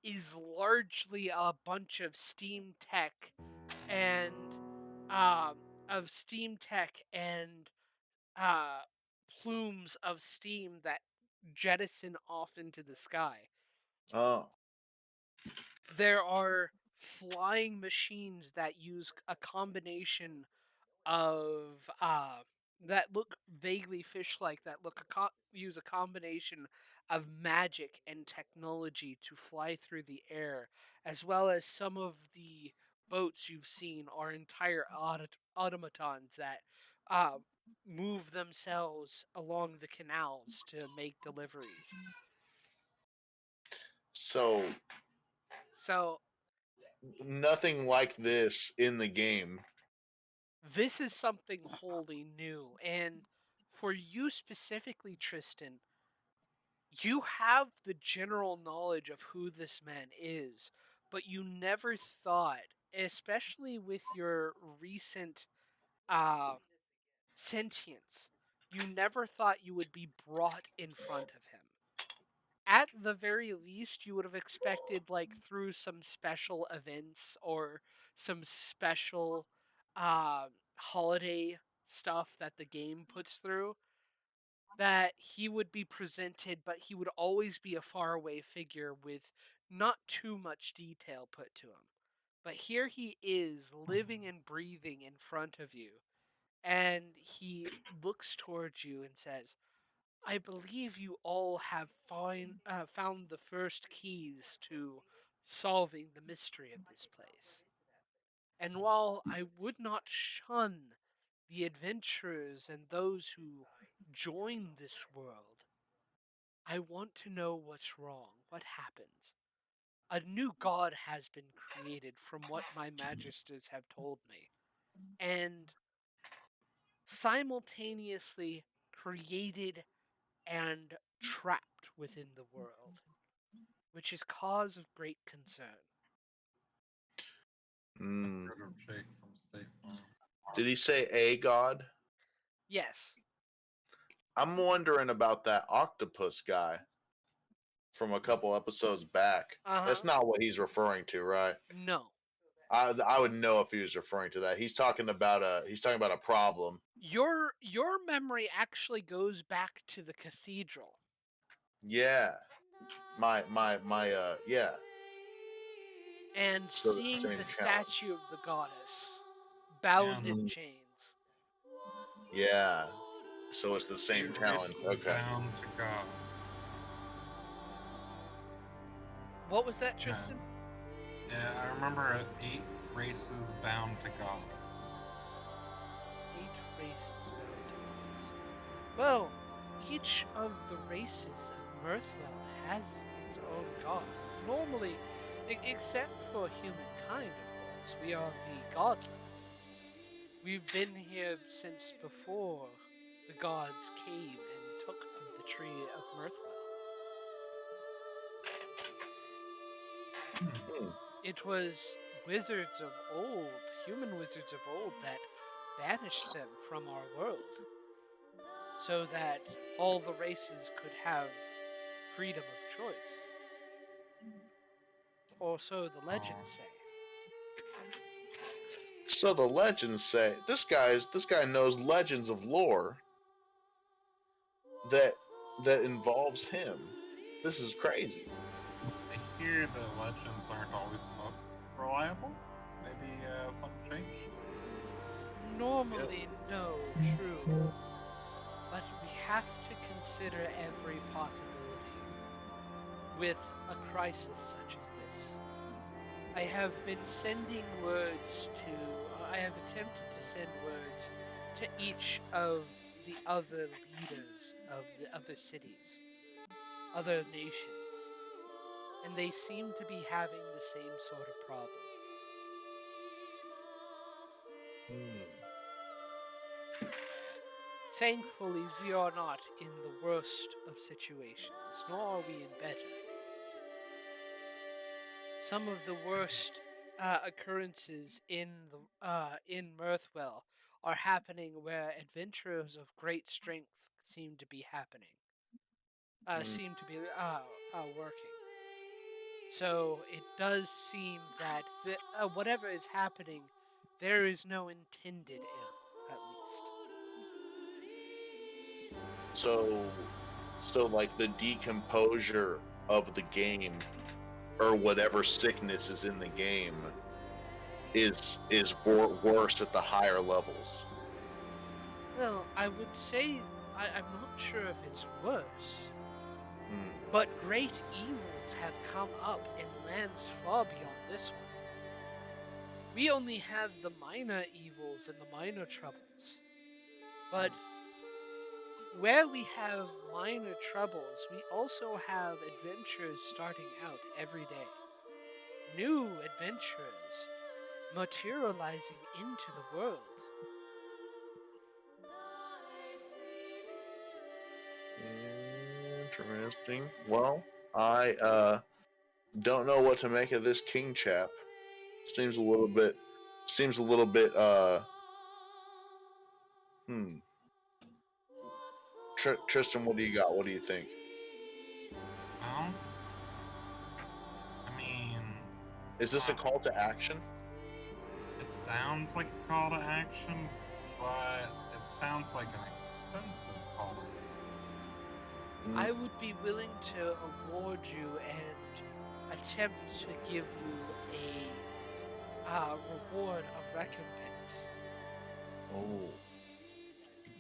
is largely a bunch of steam tech and uh, uh, plumes of steam that jettison off into the sky. Oh. There are flying machines that use a combination of that look vaguely fish-like, that use a combination of magic and technology to fly through the air, as well as some of the boats you've seen are entire automatons that uh, move themselves along the canals to make deliveries. So, So nothing like this in the game. this is something wholly new, and for you specifically, Tristan, you have the general knowledge of who this man is, but you never thought, especially with your recent uh, sentience, you never thought you would be brought in front of him. At the very least, you would have expected, like, through some special events or some special holiday stuff that the game puts through, that he would be presented, but he would always be a faraway figure with not too much detail put to him. But here he is, living and breathing in front of you, and he looks towards you and says, "I believe you all have found the first keys to solving the mystery of this place. And while I would not shun the adventurers and those who join this world, I want to know what's wrong, what happens. A new god has been created from what my magisters have told me, and simultaneously created and trapped within the world, which is cause of great concern." Mm. Rid of Jake from State Farm. Did he say a god? Yes. I'm wondering about that octopus guy from a couple episodes back. That's not what he's referring to, right? No. I would know if he was referring to that. He's talking about a problem. Your memory actually goes back to the cathedral. Yeah. My yeah. And So seeing same the challenge. statue of the goddess bound Yeah. in chains. Yeah. So it's the same challenge. Okay. Bound to God. What was that, Tristan? Yeah, I remember 8 races bound to gods. races bound in arms? Well, each of the races of Mirthwell has its own god. Normally, except for humankind, of course, we are the godless. We've been here since before the gods came and took of the tree of Mirthwell. Hmm. It was wizards of old, human wizards of old, that banished them from our world so that all the races could have freedom of choice. Or so the legends say. So the legends say this guy knows legends of lore that involves him. This is crazy. I hear the legends aren't always the most reliable. Maybe something changed. Normally, no, true. But we have to consider every possibility with a crisis such as this. I have been sending words to. I have attempted to send words to each of the other leaders of the other cities, other nations, and they seem to be having the same sort of problem. Thankfully, we are not in the worst of situations, nor are we in better. Some of the worst occurrences in Mirthwell are happening where adventurers of great strength seem to be working. So it does seem that whatever is happening, there is no intended ill, at least. So like the decomposure of the game or whatever sickness is in the game is worse at the higher levels. Well, I would say I'm not sure if it's worse, Hmm. but great evils have come up in lands far beyond this one. We only have the minor evils and the minor troubles. But where we have minor troubles, we also have adventurers starting out every day. New adventurers materializing into the world. Interesting. Well, I don't know what to make of this king chap. Seems a little bit. Seems a little bit. Hmm. Tristan, what do you got? What do you think? Well, I mean, Is this a call to action? it sounds like a call to action, but it sounds like an expensive call to action. I would be willing to award you and attempt to give you a reward of recompense. Oh.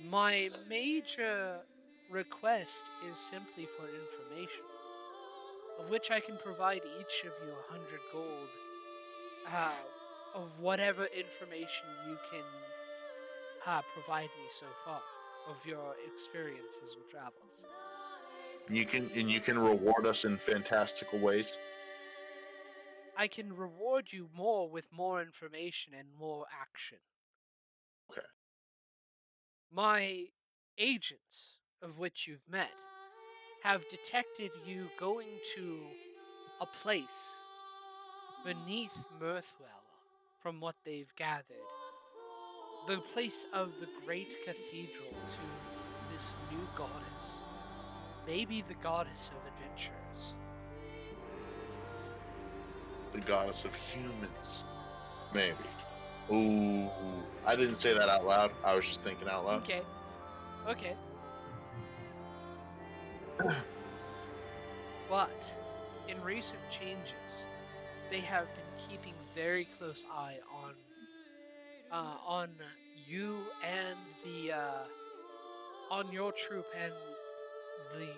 My major request is simply for information, of which I can provide each of you 100 gold of whatever information you can provide me so far of your experiences and travels. You can reward us in fantastical ways. I can reward you more with more information and more action. Okay. My agents, of which you've met, have detected you going to a place beneath Mirthwell, from what they've gathered. The place of the great cathedral to this new goddess. Maybe the goddess of adventurers. The goddess of humans. Maybe. Ooh. I didn't say that out loud. I was just thinking out loud. Okay. But in recent changes, they have been keeping very close eye on you and the on your troop and the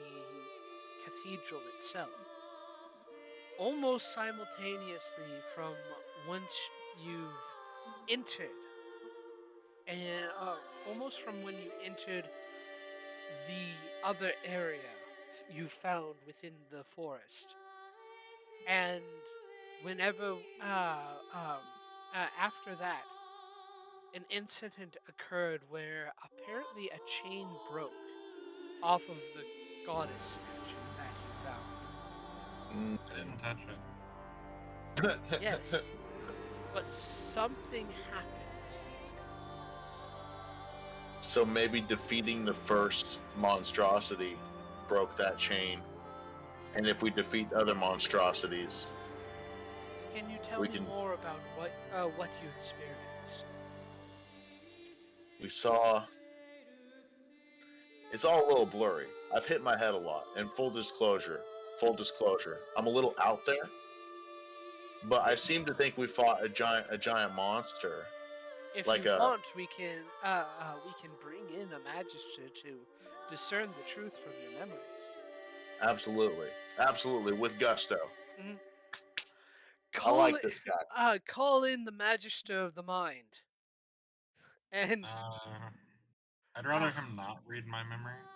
cathedral itself. Almost simultaneously from once you've entered and almost from when you entered the other area you found within the forest. And whenever, after that, an incident occurred where apparently a chain broke off of the goddess statue that you found. I didn't touch it. Yes, but something happened. So maybe defeating the first monstrosity broke that chain. And if we defeat other monstrosities, Can you tell We me can- more about what you experienced? we saw. It's all a little blurry. I've hit my head a lot. And full disclosure, I'm a little out there. But I seem to think we fought a giant monster. If Like you a- want, we can bring in a magister to discern the truth from your memories. Absolutely, with gusto. Call like it- this guy. Call in the magister of the mind. And I'd rather him not read my memories.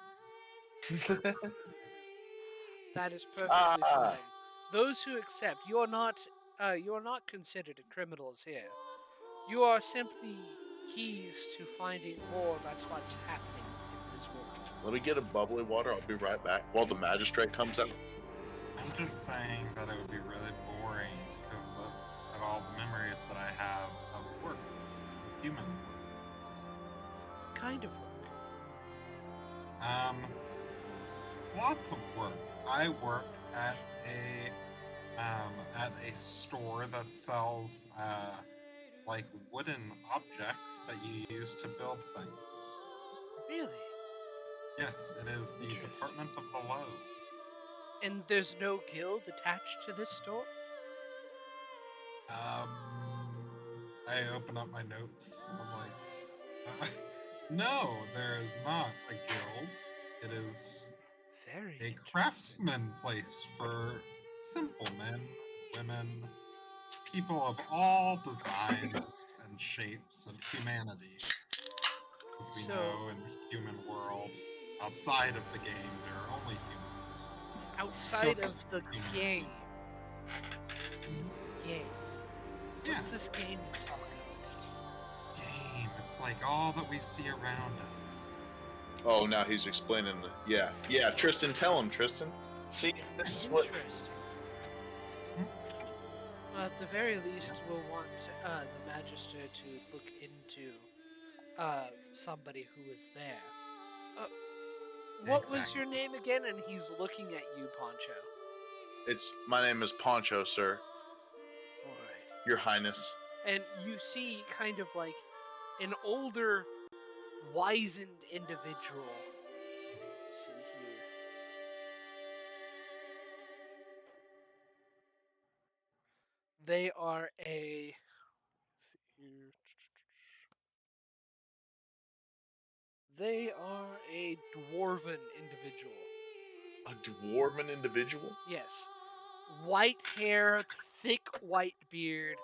that is perfectly fine. Those who accept, you are not considered criminals here. You are simply keys to finding more about what's happening in this world. Let me get a bubbly water. I'll be right back while the magistrate comes out. I'm just saying that it would be really boring to look at all the memories that I have of work, human stuff. What kind of work? Lots of work. I work at a store that sells like wooden objects that you use to build things. Really? Yes, it is the Interesting. Department of the Low. And there's no guild attached to this store? I open up my notes. I'm like, no, there is not a guild. It is Very a interesting. craftsman place for simple men, women, people of all designs and shapes and humanity. As we know, in the human world, outside of the game, there are only humans. Outside Just of the human game. beings. Game. Yeah, What's this game you talk about? game. It's like all that we see around us. Oh, now he's explaining the. Yeah. Tristan, tell him, Tristan. See, this is what. Interesting. Well, at the very least, we'll want the magister to look into somebody who was there. What was your name again? And he's looking at you, Poncho. My name is Poncho, sir. Alright. Your Highness. And you see kind of like an older, wizened individual. Let's see here. They are a. Let's see here. They are a dwarven individual. A dwarven individual? Yes. White hair, thick white beard,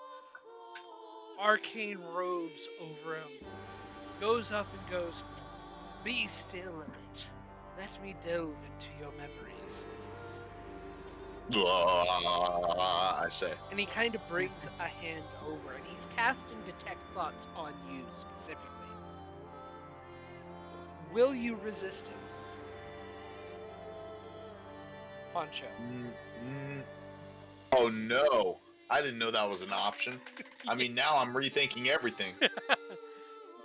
arcane robes over him. Goes up and goes, "Be still a bit. Let me delve into your memories." I say. And he kind of brings a hand over, and he's casting Detect Thoughts on you specifically. Will you resist him? Poncho. Oh no. I didn't know that was an option. I mean, now I'm rethinking everything.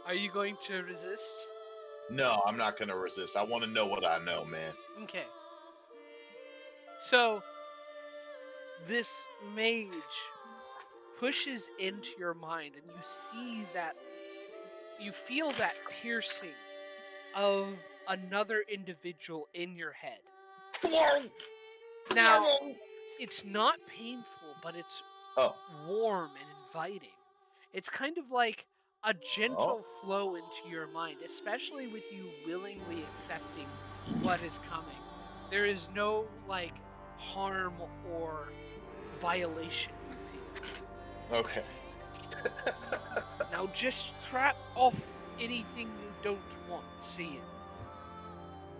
Are you going to resist? No, I'm not going to resist. I want to know what I know, man. Okay. So, this mage pushes into your mind, and you see that, you feel that piercing of another individual in your head. Now, it's not painful, but it's warm and inviting. It's kind of like a gentle flow into your mind, especially with you willingly accepting what is coming. There is no, like, harm or violation you feel. Okay. Now just strap off anything you don't want seeing.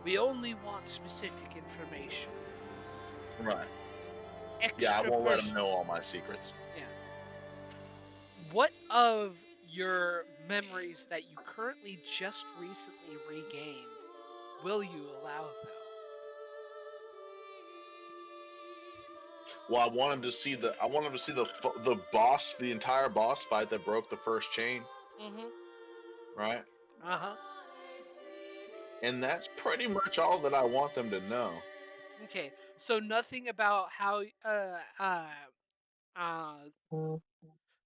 We only want specific information. Right. Extra Yeah, I won't let him know all my secrets. Yeah. What of your memories that you currently just recently regained will you allow, though? Well, I want him to see the boss, the entire boss fight that broke the first chain, Mm-hmm. right? Uh-huh. And that's pretty much all that I want them to know. Okay. So nothing about how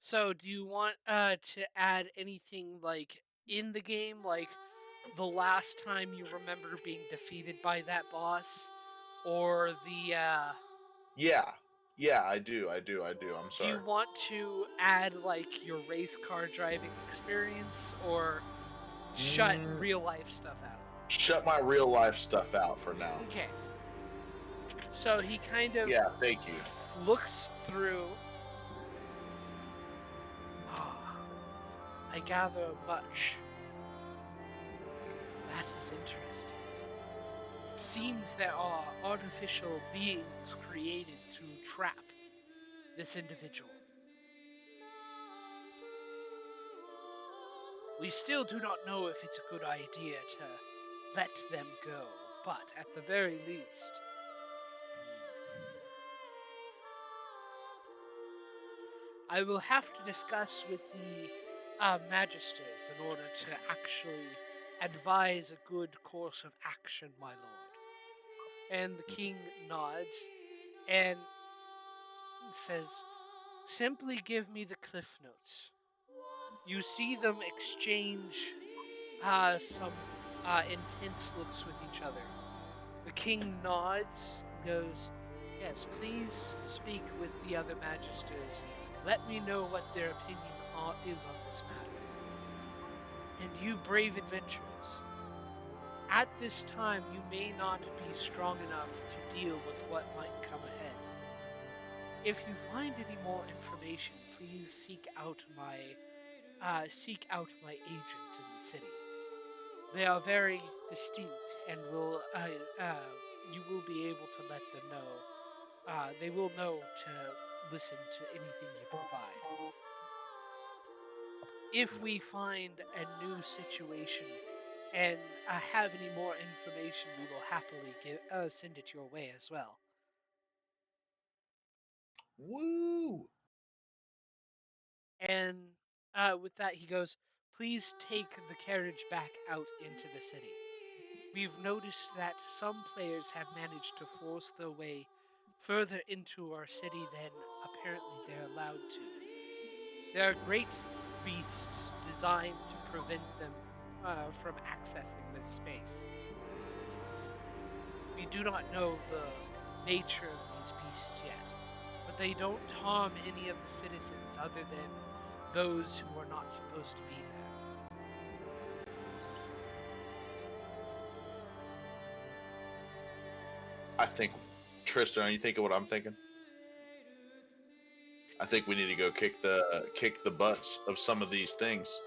so do you want to add anything like in the game, like the last time you remember being defeated by that boss? Or the Yeah, I do. I'm do you sorry. want to add like your race car driving experience or shut real life stuff out? Shut my real life stuff out for now. Okay. So he kind of Yeah, thank you. looks through. Ah, I gather much. That is interesting. It seems there are artificial beings created to trap this individual. We still do not know if it's a good idea to let them go, but at the very least, I will have to discuss with the magisters in order to actually advise a good course of action, my lord. And the king nods and says, simply give me the cliff notes. You see them exchange some intense looks with each other. The king nods and goes, yes, please speak with the other magisters. Let me know what their opinion is on this matter. And you brave adventurers, at this time you may not be strong enough to deal with what might come ahead. If you find any more information, please seek out my agents in the city. They are very distinct and will you will be able to let them know. They will know to listen to anything you provide. If we find a new situation and have any more information, we will happily send it your way as well. Woo! And with that, he goes, please take the carriage back out into the city. We've noticed that some players have managed to force their way further into our city than apparently they're allowed to. There are great beasts designed to prevent them from accessing this space. We do not know the nature of these beasts yet, but they don't harm any of the citizens other than those who are not supposed to be there. I think, Tristan, are you thinking what I'm thinking? I think we need to go kick the butts of some of these things,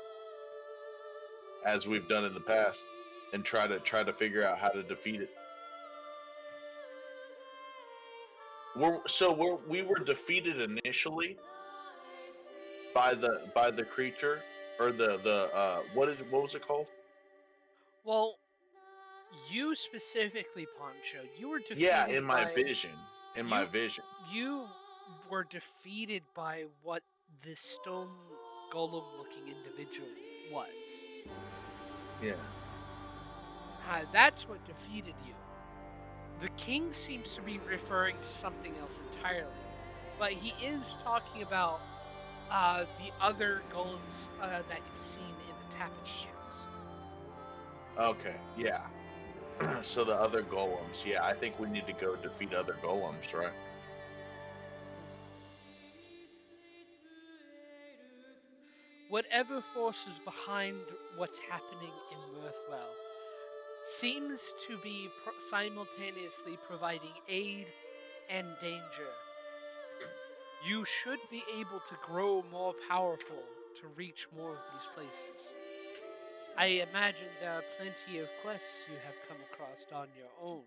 as we've done in the past, and try to figure out how to defeat it. We were defeated initially by the creature, or the what was it called? Well, you specifically, Poncho, you were defeated Yeah, in my by vision. In my you- vision. you were defeated by what this stone golem-looking individual was. Yeah. That's what defeated you. The king seems to be referring to something else entirely, but he is talking about the other golems that you've seen in the tapestries. Okay. Yeah. So the other golems. Yeah, I think we need to go defeat other golems, right? Whatever force is behind what's happening in Mirthwell seems to be simultaneously providing aid and danger. You should be able to grow more powerful to reach more of these places. I imagine there are plenty of quests you have come across on your own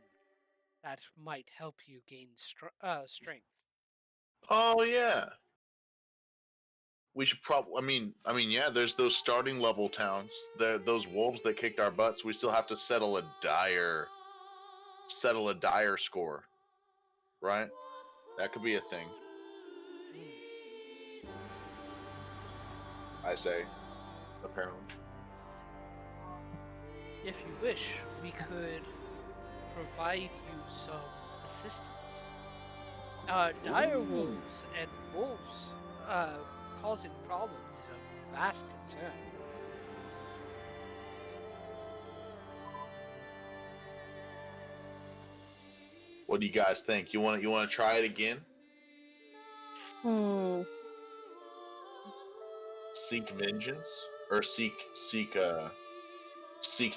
that might help you gain strength. Oh yeah. We should probably. Yeah. There's those starting level towns. Those wolves that kicked our butts. We still have to settle a dire score, right? That could be a thing. Hmm. I say, apparently. If you wish, we could provide you some assistance. Dire wolves and wolves causing problems is a vast concern. What do you guys think? You want to try it again? Hmm. Seek vengeance, or seek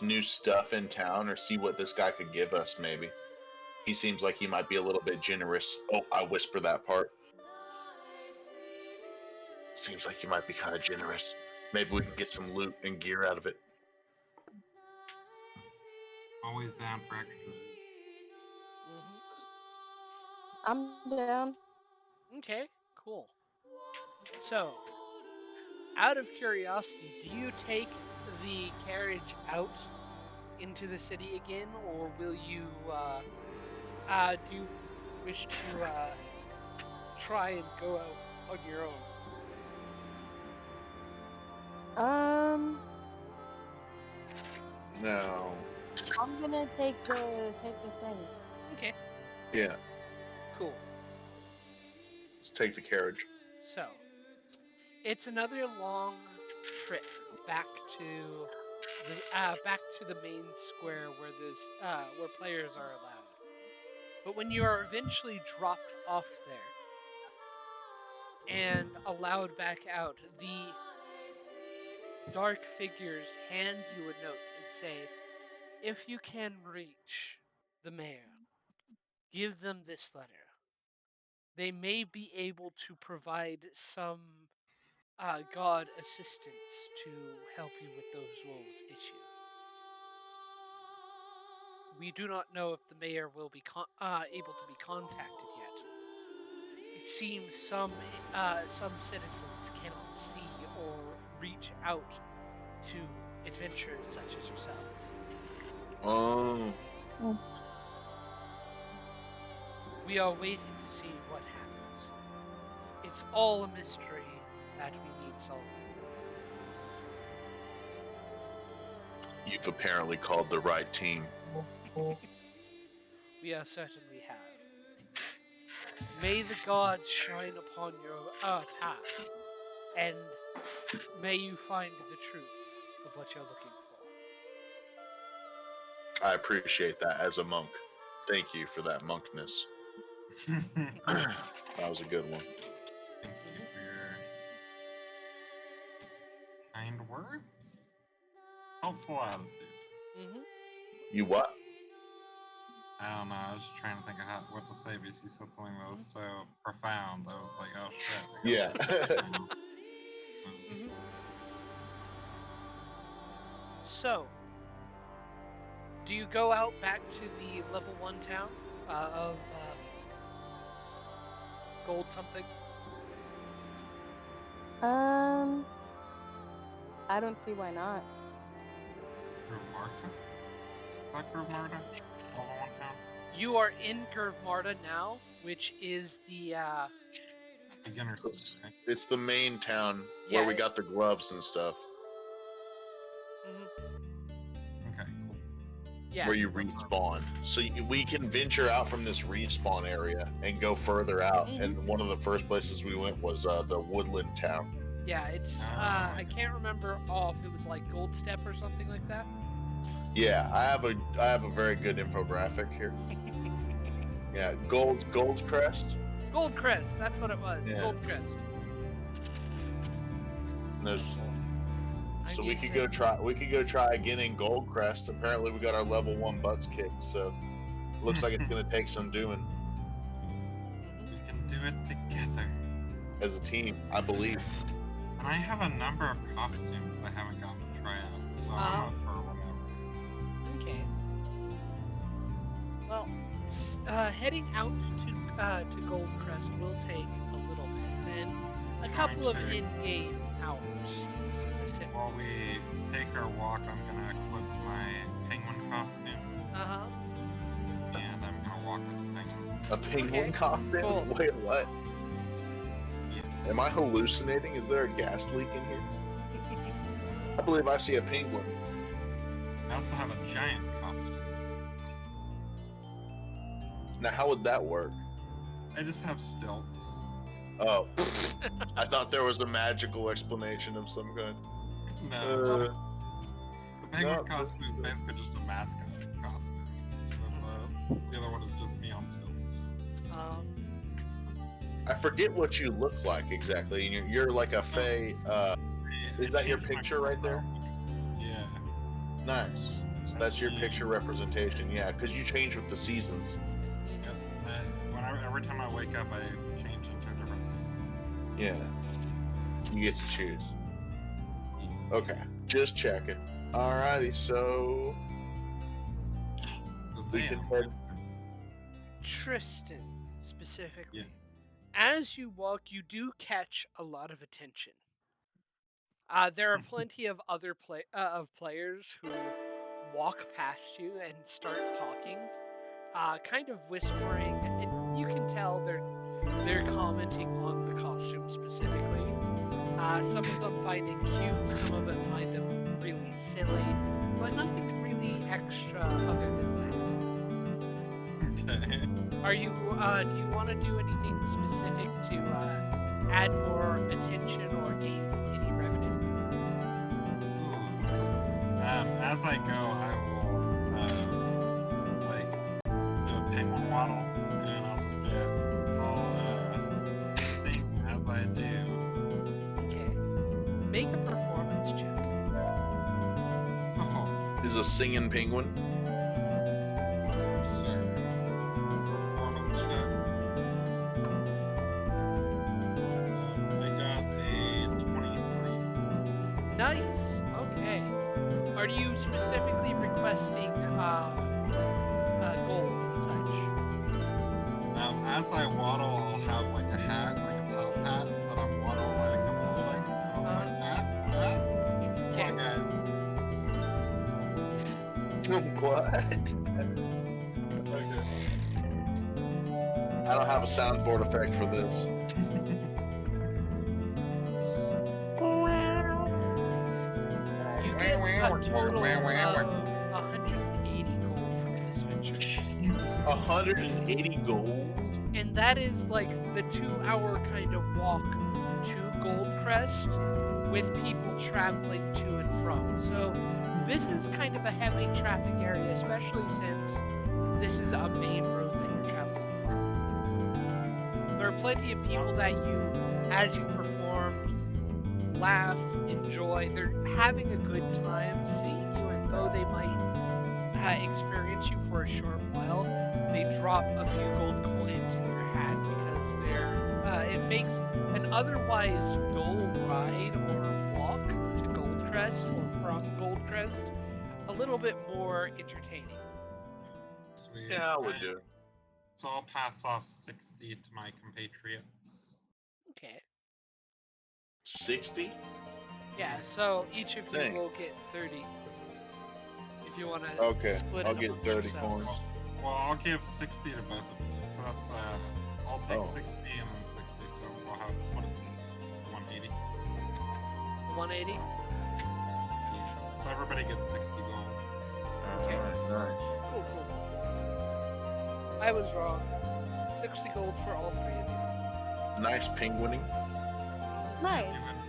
new stuff in town, or see what this guy could give us. Maybe he seems like he might be a little bit generous. Oh, I whisper that part. Seems like he might be kind of generous. Maybe we can get some loot and gear out of it. Always down for extra. I'm down. Okay, cool. So, out of curiosity, do you take the carriage out into the city again, or will you, do you wish to try and go out on your own? No. I'm gonna take the thing. Okay, Yeah. cool. Let's take the carriage. So, it's another long trip back to the main square where where players are allowed. But when you are eventually dropped off there and allowed back out, the dark figures hand you a note and say, "If you can reach the mayor, give them this letter. They may be able to provide some god assistance to help you with those wolves issue. We do not know if the mayor will be able to be contacted yet. It seems some citizens cannot see or reach out to adventurers such as yourselves. Oh. We are waiting to see what happens. It's all a mystery that we need solving." You've apparently called the right team. We are certain we have. May the gods shine upon your path, and may you find the truth of what you're looking for. I appreciate that as a monk. Thank you for that monkness. That was a good one. Thank you for your kind words. Helpful attitude. You what? I don't know. I was just trying to think of what to say, but she said something that was so profound. I was like, oh shit. Yeah. So, do you go out back to the level 1 town of Gold something? I don't see why not. Griv Mada? Is that Griv Mada? All in one town? You are in Griv Mada now, which is the Beginner season, right? It's the main town Yeah, where we got the gloves and stuff. Okay, cool. Yeah. Where you respawn. So we can venture out from this respawn area and go further out. And one of the first places we went was the woodland town. Yeah, it's I can't remember if it was like Gold Step or something like that. Yeah, I have a very good infographic here. Yeah, Goldcrest. Goldcrest, that's what it was. Yeah. Goldcrest. So we could go try again in Goldcrest. Apparently we got our level 1 butts kicked, so it looks like it's gonna take some doing. We can do it together. As a team, I believe. And I have a number of costumes I haven't gotten to try out, So I'm up for whatever. Okay. Well, heading out to Goldcrest will take a little bit, and a couple of Okay. in-game hours. Specifically. While we take our walk, I'm gonna equip my penguin costume, and I'm gonna walk as a penguin. A penguin Okay, costume? cool. Wait, what? Yes. Am I hallucinating? Is there a gas leak in here? I believe I see a penguin. I also have a giant costume. Now, how would that work? I just have stilts. Oh, I thought there was a magical explanation of some kind. No. The penguin no, costume is basically just a mascot costume. And the other one is just me on stilts. I forget what you look like exactly. You're like a fae. Is that your picture right there? Yeah. Nice. So that's your picture representation, yeah, because you change with the seasons. Yep. Every time I wake up, I change into a different season. Yeah. You get to choose. Okay, just checking. Alrighty, so So we can head. Tristan, specifically. Yeah. As you walk, you do catch a lot of attention. There are plenty of other players who walk past you and start talking, kind of whispering. And you can tell they're commenting on the costume specifically. Some of them find it cute, some of them find them really silly, but nothing really extra other than that. Okay. Are you? Do you want to do anything specific to add more attention or gain any revenue? As I go, I will do a penguin waddle, and I'll sing as I do. Okay. Make a performance check. Oh, Is a singing penguin? sir. Performance check. I got a 23. Nice. Okay. Are you specifically requesting gold and such? As I waddle, I'll have like a hat, like a top hat that I'm waddle like I'm holding. And I'm like, hat. Come Okay. on, guys. What? Okay. I don't have a soundboard effect for this. You get a total of 180 gold from this venture. Jeez. 180 gold? And that is like the 2-hour kind of walk to Goldcrest with people traveling to and from. So this is kind of a heavy traffic area, especially since this is a main road that you're traveling on. There are plenty of people that you, as you perform, laugh, enjoy. They're having a good time seeing you, and though they might experience you for a short while, they drop a few gold coins in your hat because it makes an otherwise dull ride or walk to Goldcrest or from Goldcrest a little bit more entertaining. Sweet. Yeah, I would do. So I'll pass off 60 to my compatriots. Okay. 60? Yeah, so each of you Dang. will get 30. If you want to Okay, split I'll it get amongst 30 yourselves. coins. Well, I'll give 60 to both of you. So that's, I'll take Oh. 60 and then 60, so we'll have it split it 180. 180? Yeah. So everybody gets 60 gold. Okay. Alright, nice. Cool, cool. I was wrong. 60 gold for all three of you. Nice penguining. Nice.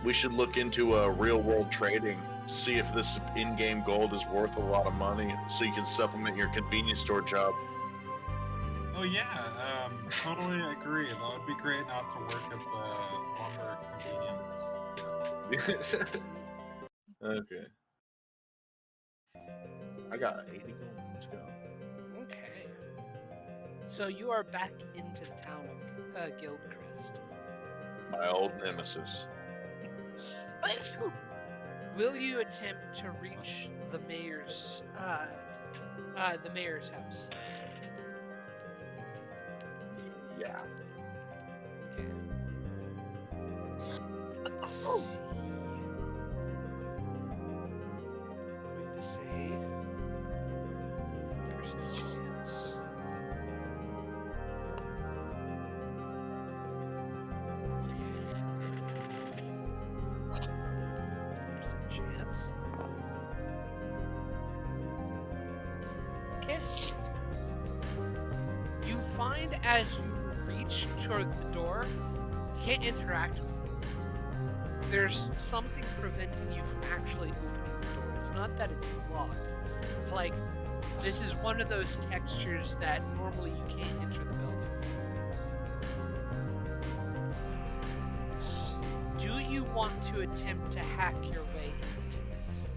We should look into real world trading, see if this in-game gold is worth a lot of money, so you can supplement your convenience store job. Oh yeah, totally agree. That would be great not to work at the lumber convenience. Okay. I got 80 gold. Let's go. Okay. So you are back into the town of Guildcrest. My old nemesis. Will you attempt to reach the mayor's house? Yeah. Okay. Let's see. I'm going to say 10% chance. Chance. Okay. You find as you reach toward the door, you can't interact with it. There's something preventing you from actually opening the door. It's not that it's locked. It's like this is one of those textures that normally you can't enter the building. Do you want to attempt to hack your way into this?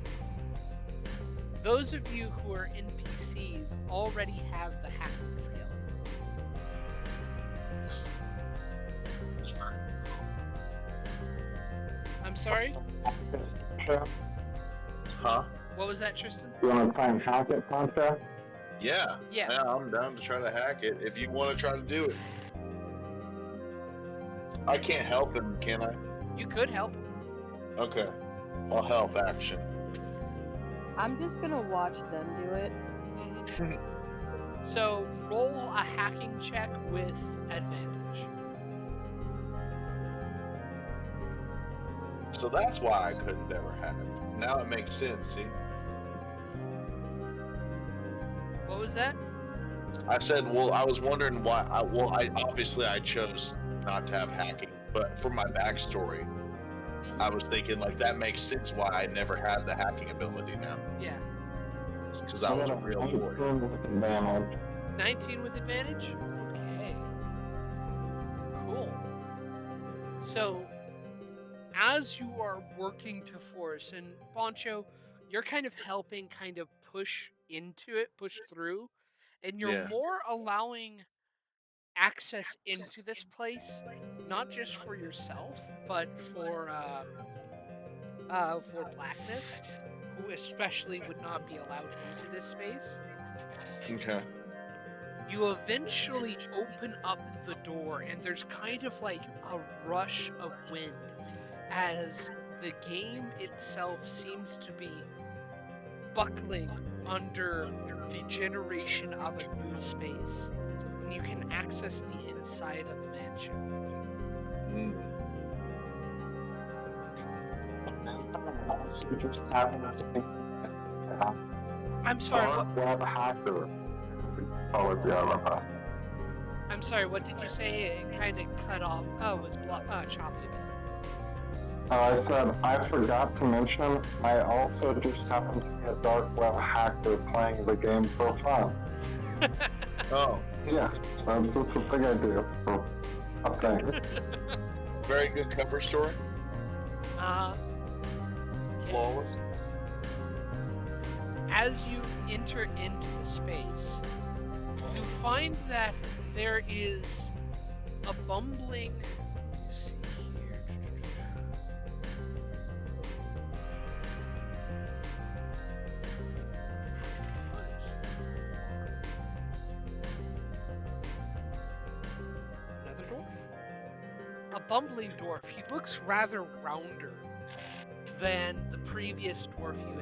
Those of you who are NPCs already have the hacking skill. I'm sorry? Huh? What was that, Tristan? You want to try and hack it, Poncho? Yeah. Yeah. I'm down to try to hack it if you want to try to do it. I can't help him, can I? You could help. Okay. I'll help action. I'm just gonna watch them do it. So roll a hacking check with advantage. So that's why I couldn't ever hack it. Now it makes sense, see? What was that? I said, well, I was wondering why. Obviously I chose not to have hacking, but for my backstory, I was thinking like that makes sense why I never had the hacking ability now. Yeah. Because I was a real boy. 19 with advantage? Okay. Cool. So, as you are working to force, and Boncho, you're kind of helping kind of push into it, push through, and you're Yeah. more allowing access into this place, not just for yourself, but for Blackness, who especially would not be allowed into this space. Okay. You eventually open up the door, and there's kind of like a rush of wind as the game itself seems to be buckling under the generation of a new space. And you can access the inside of the mansion. I'm sorry, I'm sorry, what did you say? It kind of cut off. Oh, it was choppy a bit. I said, I forgot to mention, I also just happened to be a dark web hacker playing the game for fun. Oh. Yeah, that's the thing I do for a thing. Very good cover story. Flawless. As you enter into the space, you find that there is a bumbling. Let's see here. Another dwarf? A bumbling dwarf. He looks rather rounder than the previous dwarf you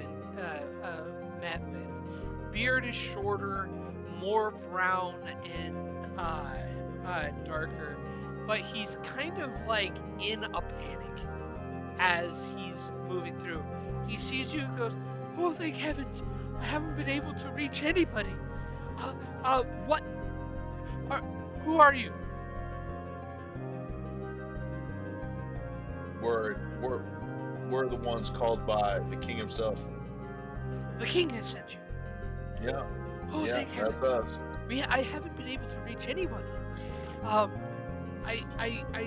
met with. Beard is shorter, more brown and darker, but he's kind of like in a panic as he's moving through. He sees you and goes, "Oh, thank heavens! I haven't been able to reach anybody. What? Who are you?" We're the ones called by the king himself. The king has sent you. Yeah. Oh, Yeah, thank heavens! that's us. I haven't been able to reach anybody. I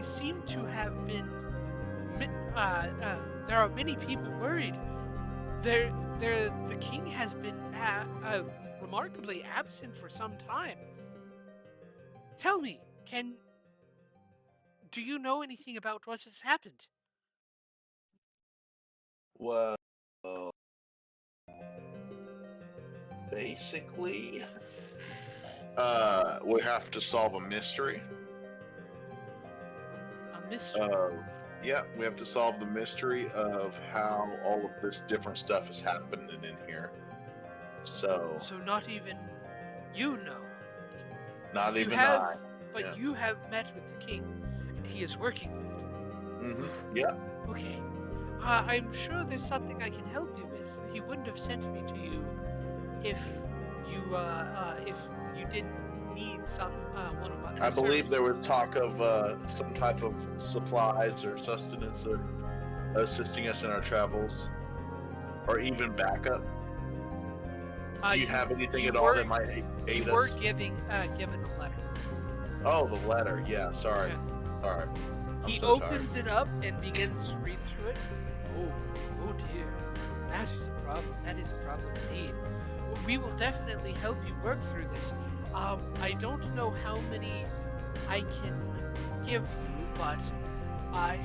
seem to have been. There are many people worried. The king has been remarkably absent for some time. Tell me, do you know anything about what has happened? Well, basically, we have to solve a mystery. A mystery. Yeah, we have to solve the mystery of how all of this different stuff is happening in here. So, So not even you know. not You even have, I. but yeah. you have met with the king, and he is working on it. Mm-hmm. Yeah. Okay. I'm sure there's something I can help you with. He wouldn't have sent me to you if you didn't need some one of my I believe services. there was talk of some type of supplies or sustenance or assisting us in our travels, or even backup. Do you have anything at all that might aid us? You were given a letter. Oh, the letter. Yeah, sorry. Yeah. Sorry. He so opens it up and begins to read through it. Oh dear. That is a problem. That is a problem indeed. We will definitely help you work through this. I don't know how many I can give you, but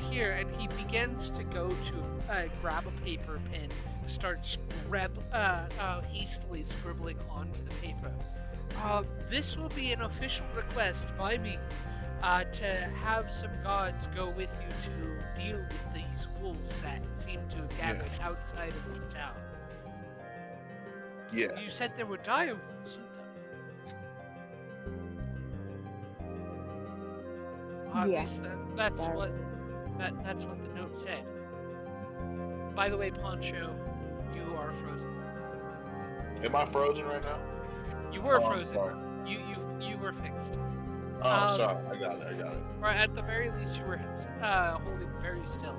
here, and he begins to go to grab a paper pen, start hastily scribbling onto the paper. This will be an official request by me to have some guards go with you to deal with these wolves that seem to have gathered outside of the town. Yeah. You said there were dire wolves with them. At least that's what the note said. By the way, Poncho, you are frozen. Am I frozen right now? You were I'm frozen. sorry. You were fixed. Oh, sorry. I got it. Or at the very least, you were holding very still.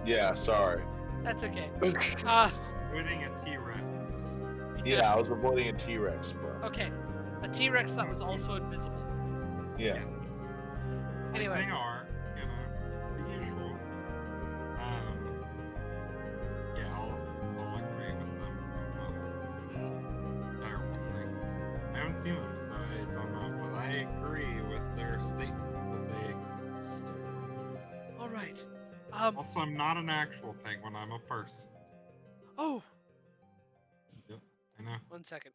Yeah, sorry. That's okay. Avoiding a T-Rex. Yeah, I was avoiding a T-Rex, bro. Okay. A T-Rex that was also invisible. Yeah. Yes. Anyway. They are, the usual. Yeah, I'll agree with them. Terrible thing. I haven't seen them, so I don't know, but I agree with their statement that they exist. All right. Also, I'm not an actual penguin, I'm a person. Oh. Yep, I know. 1 second.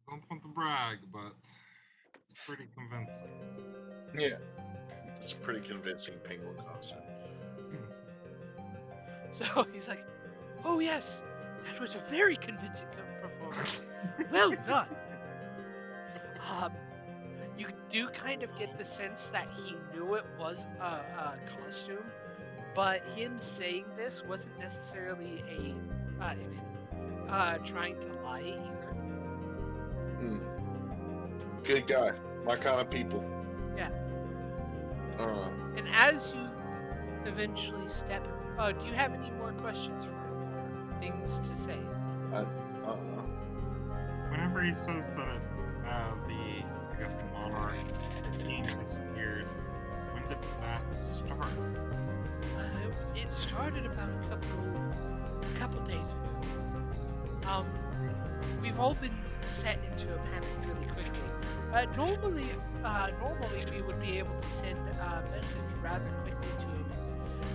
Don't want to brag, but it's pretty convincing. Yeah. It's a pretty convincing penguin costume. So he's like, "Oh yes, that was a very convincing performance. Well done." You do kind of get the sense that he knew it was a costume, but him saying this wasn't necessarily trying to lie either. Good guy. My kind of people. Yeah. And as you eventually step, do you have any more questions for him or things to say? Whenever he says that the monarch, the king disappeared, when did that start? It started about a couple days ago. We've all been set into a panic really quickly. Normally we would be able to send a message rather quickly to him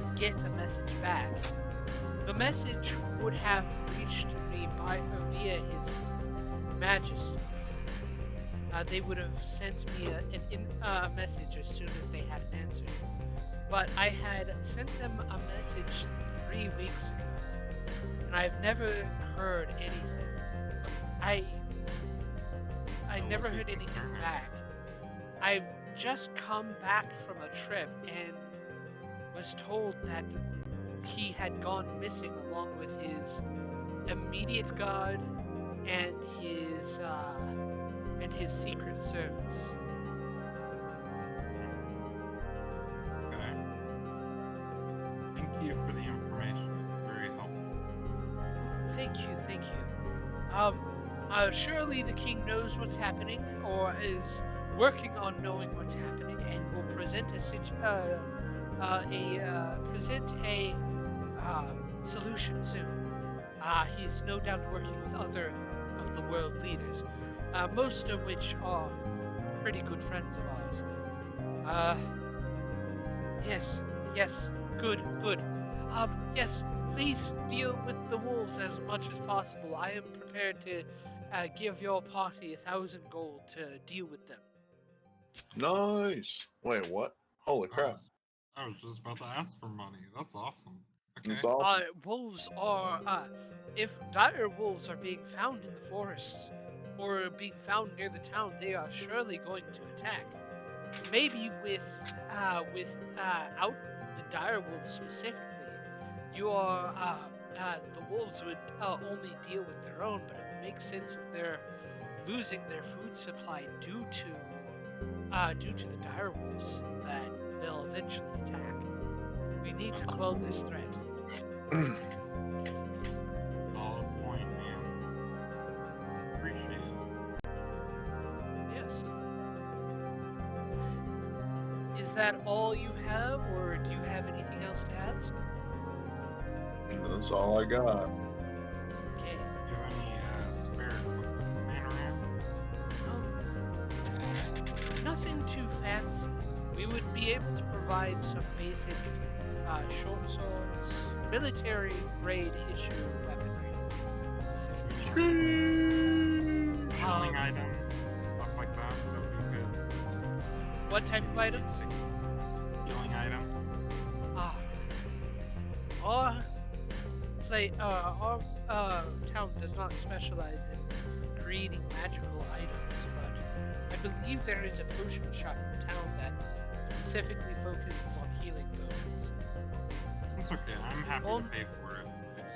and get the message back. The message would have reached me via His Majesty's. They would have sent me a message as soon as they had an answer. But I had sent them a message 3 weeks ago, and I've never heard anything. I never heard anything back. I've just come back from a trip and was told that he had gone missing along with his immediate guard and his secret service. Okay. Thank you for the information. It's very helpful. Thank you. Surely the king knows what's happening, or is working on knowing what's happening, and will present a solution soon. He's no doubt working with other of the world leaders, most of which are pretty good friends of ours. Yes, good. Yes, please deal with the wolves as much as possible. I am prepared to give your party 1,000 gold to deal with them. Nice. Wait, what? Holy crap. I was just about to ask for money. That's awesome. Okay. It's awesome. Wolves are, if dire wolves are being found in the forests or being found near the town, they are surely going to attack. Maybe without the dire wolves specifically, the wolves would only deal with their own, but it makes sense if they're losing their food supply due to the dire wolves that they'll eventually attack. We need to quell this threat. Solid point, man. Appreciate it. Yes. Is that all you have, or do you have anything else to ask? That's all I got. Okay. Do you have any spare equipment laying around? Nothing too fancy. We would be able to provide some basic short swords, military-grade issue weaponry. So, Healing items, stuff like that. That would be good. what type of items? Healing items. Our town does not specialize in creating magical items, but I believe there is a potion shop in town that specifically focuses on healing potions. It's okay. I'm happy to pay for it.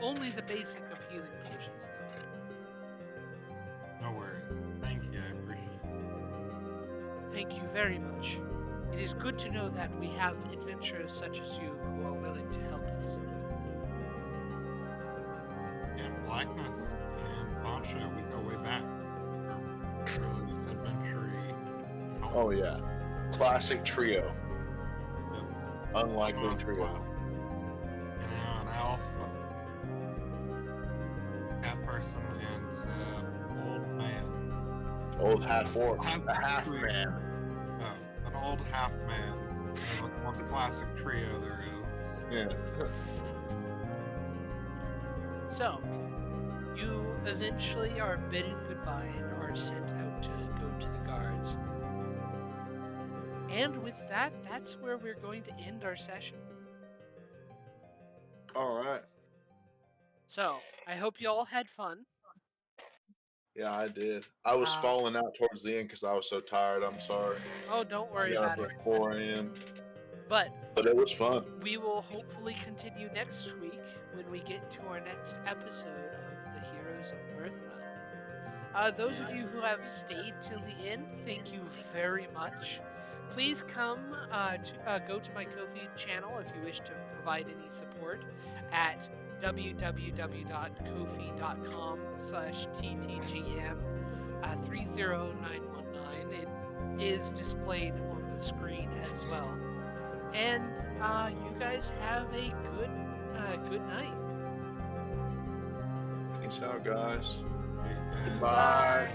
Only the basic of healing potions, though. No worries. Thank you. I appreciate it. Thank you very much. It is good to know that we have adventurers such as you who are willing to help us. And Blackness and Poncho, we go way back. Really adventure-y. Oh, yeah. Classic trio. Yep. Unlikely Most trio. classic. An elf, cat person, and old man. Old half orc. Has A half actually- man. No, an old half man. The most classic trio there is. Yeah. So, you eventually are bidden goodbye and are sent out to go to the guards. And with that, that's where we're going to end our session. All right. So, I hope you all had fun. Yeah, I did. I was Wow. falling out towards the end because I was so tired. I'm sorry. Oh, don't worry I got about up it. at 4 a.m. But But it was fun. we will hopefully continue next week when we get to our next episode of the Heroes of Mirthwell. Those of you who have stayed till the end, thank you very much. Please come go to my Ko-fi channel if you wish to provide any support at www.kofi.com/ttgm30919. It is displayed on the screen as well. And you guys have a good night. Peace out, guys. Hey, guys. Goodbye.